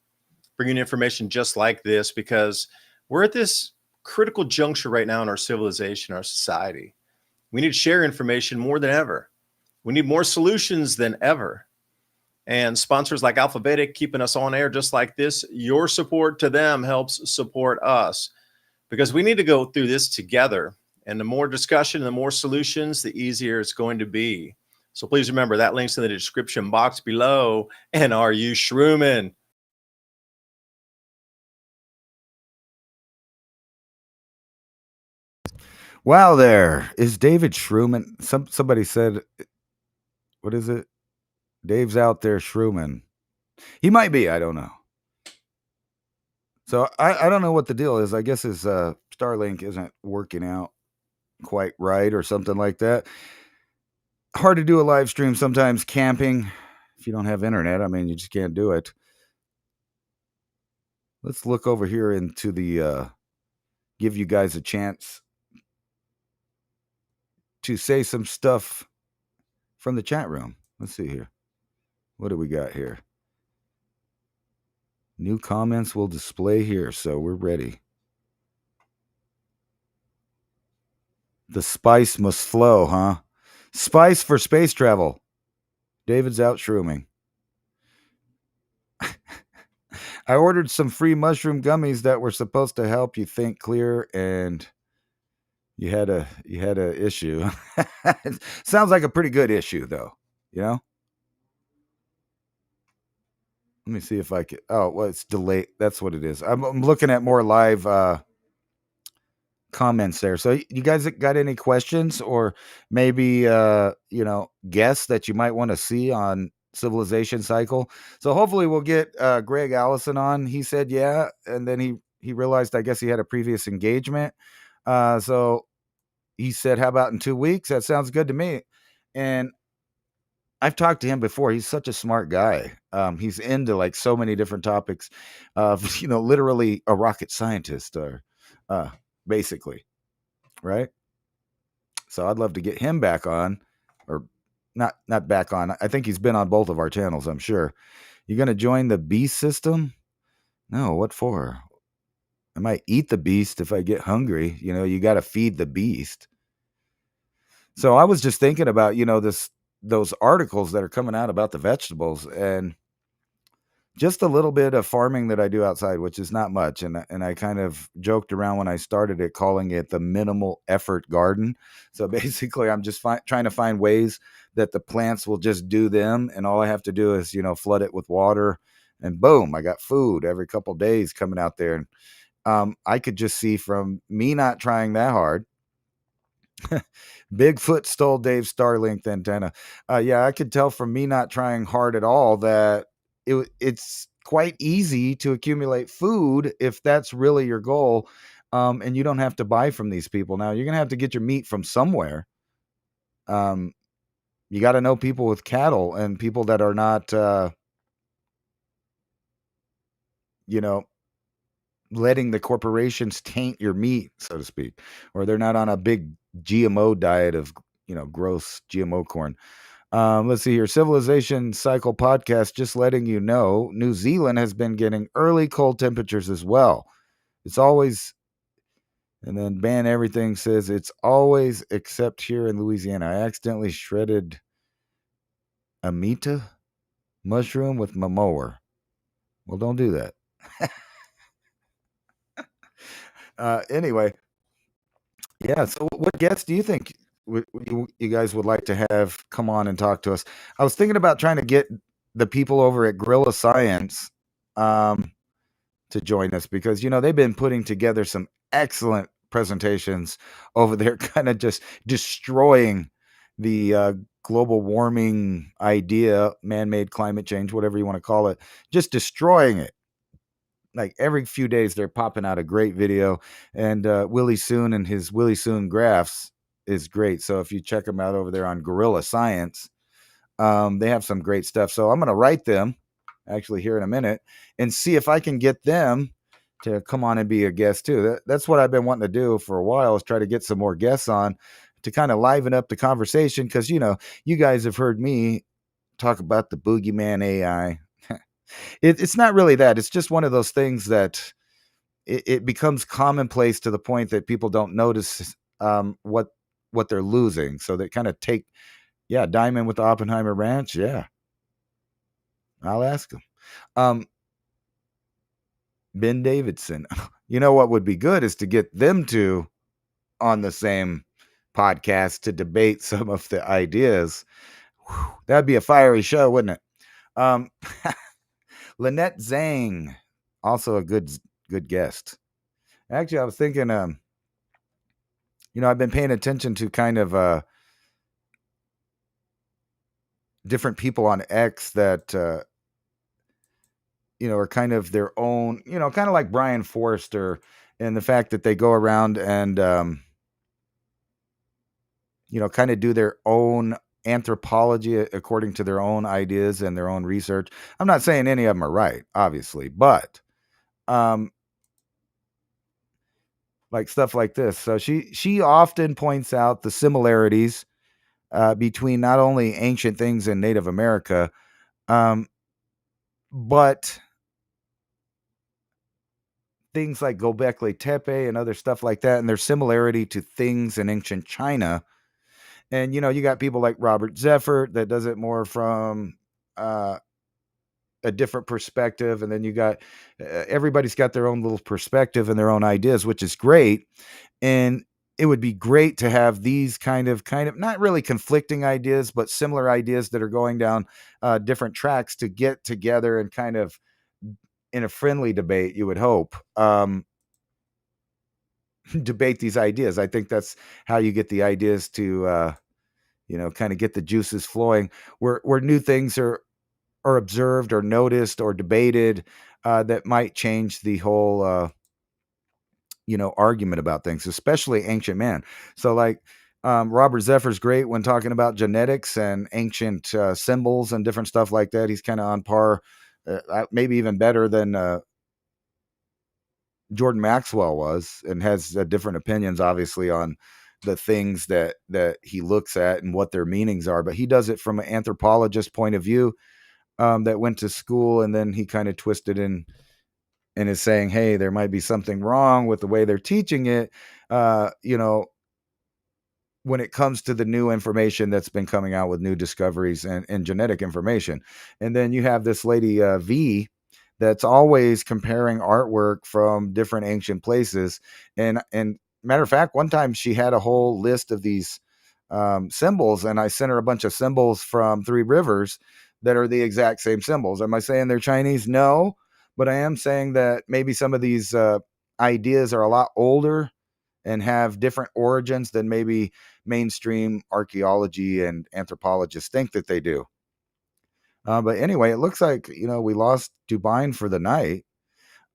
bringing information just like this, because we're at this critical juncture right now in our civilization, our society. We need to share information more than ever. We need more solutions than ever. And sponsors like Alfa Vedic keeping us on air just like this, your support to them helps support us, because we need to go through this together. And the more discussion, the more solutions, the easier it's going to be. So please remember, that link's in the description box below. And are you shrooming? Wow, there is David shrooming. Somebody said, what is it? Dave's out there shrooming. He might be, I don't know. So I don't know what the deal is. I guess his Starlink isn't working out quite right or something like that. Hard to do a live stream sometimes camping if you don't have internet. I mean, you just can't do it. Let's look over here into the give you guys a chance to say some stuff from the chat room. Let's see here. What do we got here? New comments will display here, so we're ready. The spice must flow, huh? Spice for space travel. David's out shrooming. I ordered some free mushroom gummies that were supposed to help you think clear, and you had a issue. Sounds like a pretty good issue, though. You know. Let me see if I can. Oh, well, it's delayed. That's what it is. I'm looking at more live comments there. So you guys got any questions, or maybe guests that you might want to see on Civilization Cycle? So hopefully we'll get Greg Allison on. He said yeah, and then he realized, I guess, he had a previous engagement. So he said, how about in 2 weeks? That sounds good to me. And I've talked to him before. He's such a smart guy. He's into like so many different topics. Literally a rocket scientist, or basically, right? So I'd love to get him back on, or not back on. I think he's been on both of our channels, I'm sure. You gonna join the beast system? No, what for? I might eat the beast if I get hungry. You got to feed the beast. So I was just thinking about, those articles that are coming out about the vegetables, and just a little bit of farming that I do outside, which is not much. And I kind of joked around when I started it, calling it the minimal effort garden. So basically I'm just trying to find ways that the plants will just do them. And all I have to do is, flood it with water, and boom, I got food every couple of days coming out there. And I could just see from me not trying that hard. Bigfoot stole Dave's Starlink antenna. Yeah, I could tell from me not trying hard at all that it's quite easy to accumulate food if that's really your goal. And you don't have to buy from these people. Now, you're going to have to get your meat from somewhere. You got to know people with cattle and people that are not, letting the corporations taint your meat, so to speak, or they're not on a big GMO diet of, gross GMO corn. Let's see here. Civilization Cycle podcast, just letting you know, New Zealand has been getting early cold temperatures as well. It's always, and then ban everything says it's always except here in Louisiana. I accidentally shredded Amita mushroom with my mower. Well, don't do that. Anyway, yeah. So what guests do you think you guys would like to have come on and talk to us. I was thinking about trying to get the people over at Gorilla Science to join us because, they've been putting together some excellent presentations over there, kind of just destroying the global warming idea, man-made climate change, whatever you want to call it, just destroying it. Like every few days, they're popping out a great video, and Willie Soon and his Willie Soon graphs is great. So if you check them out over there on Gorilla Science, they have some great stuff. So I'm going to write them actually here in a minute and see if I can get them to come on and be a guest too. That's what I've been wanting to do for a while, is try to get some more guests on to kind of liven up the conversation. Because, you guys have heard me talk about the boogeyman AI. It's not really that. It's just one of those things that it becomes commonplace to the point that people don't notice what they're losing. So they kind of take, Diamond with the Oppenheimer Ranch. Yeah, I'll ask him. Ben Davidson. What would be good is to get them two on the same podcast to debate some of the ideas. Whew, that'd be a fiery show, wouldn't it? Lynette Zhang, also a good guest. Actually, I was thinking, I've been paying attention to kind of different people on X that, are kind of their own, kind of like Brian Forrester, and the fact that they go around and, kind of do their own anthropology according to their own ideas and their own research. I'm not saying any of them are right, obviously, but like stuff like this. So she often points out the similarities between not only ancient things in Native America, but things like Gobekli Tepe and other stuff like that, and their similarity to things in ancient China. And, you got people like Robert Zeffert that does it more from a different perspective. And then you got everybody's got their own little perspective and their own ideas, which is great. And it would be great to have these kind of not really conflicting ideas, but similar ideas that are going down different tracks to get together and kind of in a friendly debate, you would hope, debate these ideas. I think that's how you get the ideas to, kind of get the juices flowing where new things are observed or noticed or debated that might change the whole, argument about things, especially ancient man. So like Robert Zeffer's great when talking about genetics and ancient symbols and different stuff like that. He's kind of on par, maybe even better than Jordan Maxwell was, and has different opinions, obviously, on the things that he looks at and what their meanings are. But he does it from an anthropologist point of view that went to school, and then he kind of twisted in and is saying, hey, there might be something wrong with the way they're teaching it, when it comes to the new information that's been coming out with new discoveries and genetic information. And then you have this lady, V, that's always comparing artwork from different ancient places. And matter of fact, one time she had a whole list of these symbols, and I sent her a bunch of symbols from Three Rivers that are the exact same symbols. Am I saying they're Chinese? No, but I am saying that maybe some of these ideas are a lot older and have different origins than maybe mainstream archaeology and anthropologists think that they do. But anyway, it looks like, we lost Dubine for the night.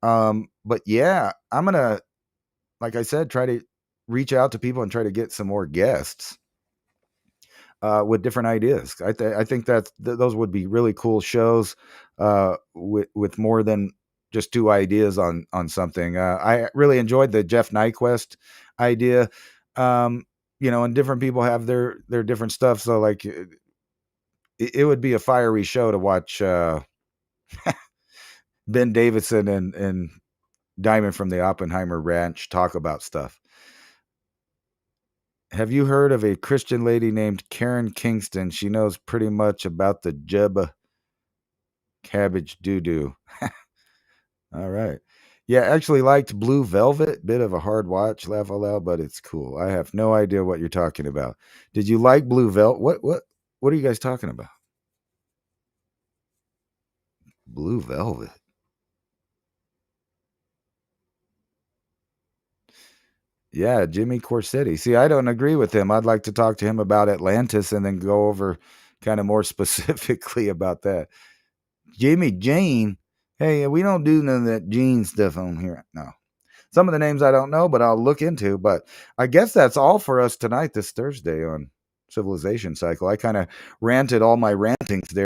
But yeah, I'm going to, like I said, try to reach out to people and try to get some more guests with different ideas. I think that those would be really cool shows with more than just two ideas on something. I really enjoyed the Jeff Nyquist idea. And different people have their different stuff. So like, it would be a fiery show to watch Ben Davidson and Diamond from the Oppenheimer Ranch talk about stuff. Have you heard of a Christian lady named Karen Kingston? She knows pretty much about the Jebba cabbage doo-doo. All right. Yeah, actually liked Blue Velvet. Bit of a hard watch, laugh out loud, but it's cool. I have no idea what you're talking about. Did you like Blue Velvet? What are you guys talking about? Blue Velvet. Yeah, Jimmy Corsetti. See, I don't agree with him. I'd like to talk to him about Atlantis and then go over kind of more specifically about that. Jimmy Jane. Hey, we don't do none of that Gene stuff on here. No. Some of the names I don't know, but I'll look into. But I guess that's all for us tonight, this Thursday on Civilization Cycle. I kind of ranted all my rantings there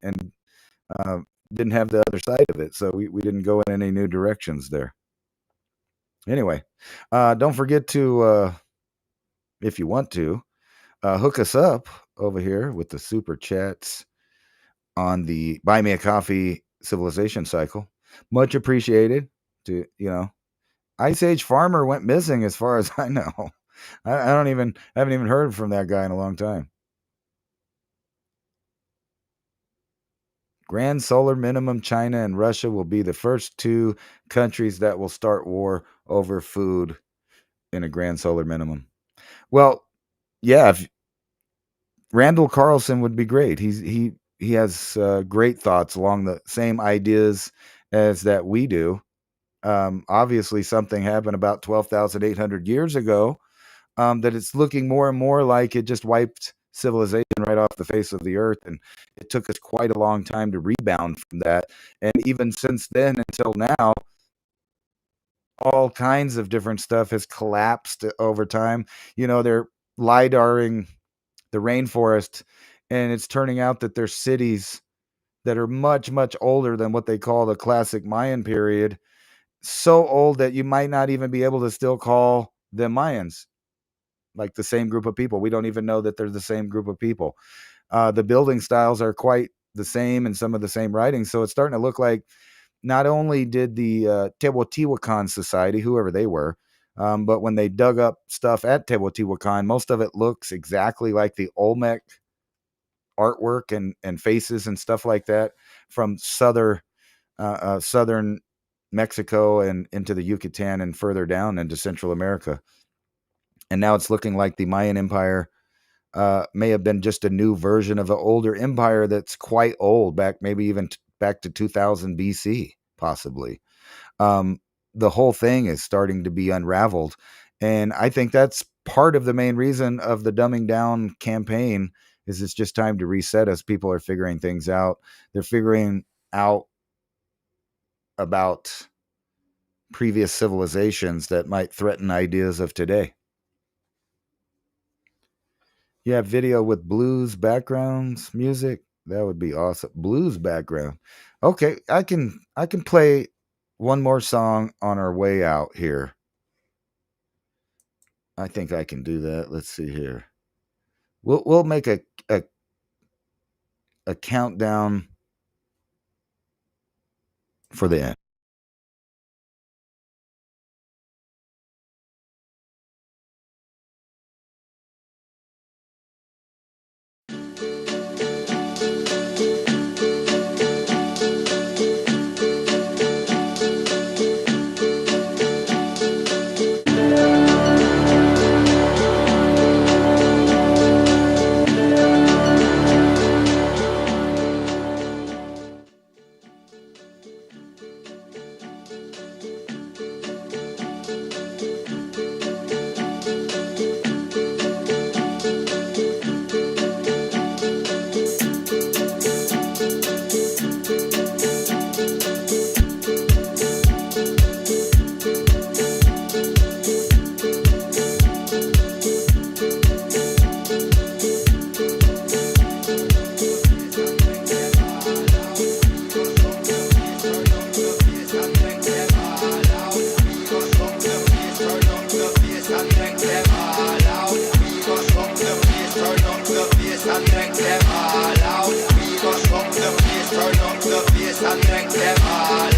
and didn't have the other side of it. So we didn't go in any new directions there. Anyway, don't forget to, if you want to, hook us up over here with the super chats on the Buy Me a Coffee Civilization Cycle. Much appreciated. To Ice Age Farmer went missing, as far as I know. I haven't even heard from that guy in a long time. Grand Solar Minimum, China and Russia will be the first two countries that will start war over food in a Grand Solar Minimum. Well, yeah, Randall Carlson would be great. He has great thoughts along the same ideas as that we do. Obviously, something happened about 12,800 years ago that it's looking more and more like it just wiped civilization right off the face of the earth, and it took us quite a long time to rebound from that. And even since then until now, all kinds of different stuff has collapsed over time. They're lidaring the rainforest, and it's turning out that there's cities that are much, much older than what they call the classic Mayan period. So old that you might not even be able to still call them Mayans, like the same group of people. We don't even know that they're the same group of people. The building styles are quite the same and some of the same writings. So it's starting to look like not only did the Teotihuacan society, whoever they were, but when they dug up stuff at Teotihuacan, most of it looks exactly like the Olmec artwork and faces and stuff like that from southern Mexico and into the Yucatan and further down into Central America. And now it's looking like the Mayan Empire may have been just a new version of an older empire that's quite old, maybe even back to 2000 BC, possibly. The whole thing is starting to be unraveled. And I think that's part of the main reason of the dumbing down campaign is it's just time to reset as people are figuring things out. They're figuring out about previous civilizations that might threaten ideas of today. You have video with blues backgrounds, music. That would be awesome. Blues background. Okay, I can play one more song on our way out here. I think I can do that. Let's see here. We'll make a countdown for the end. And make them all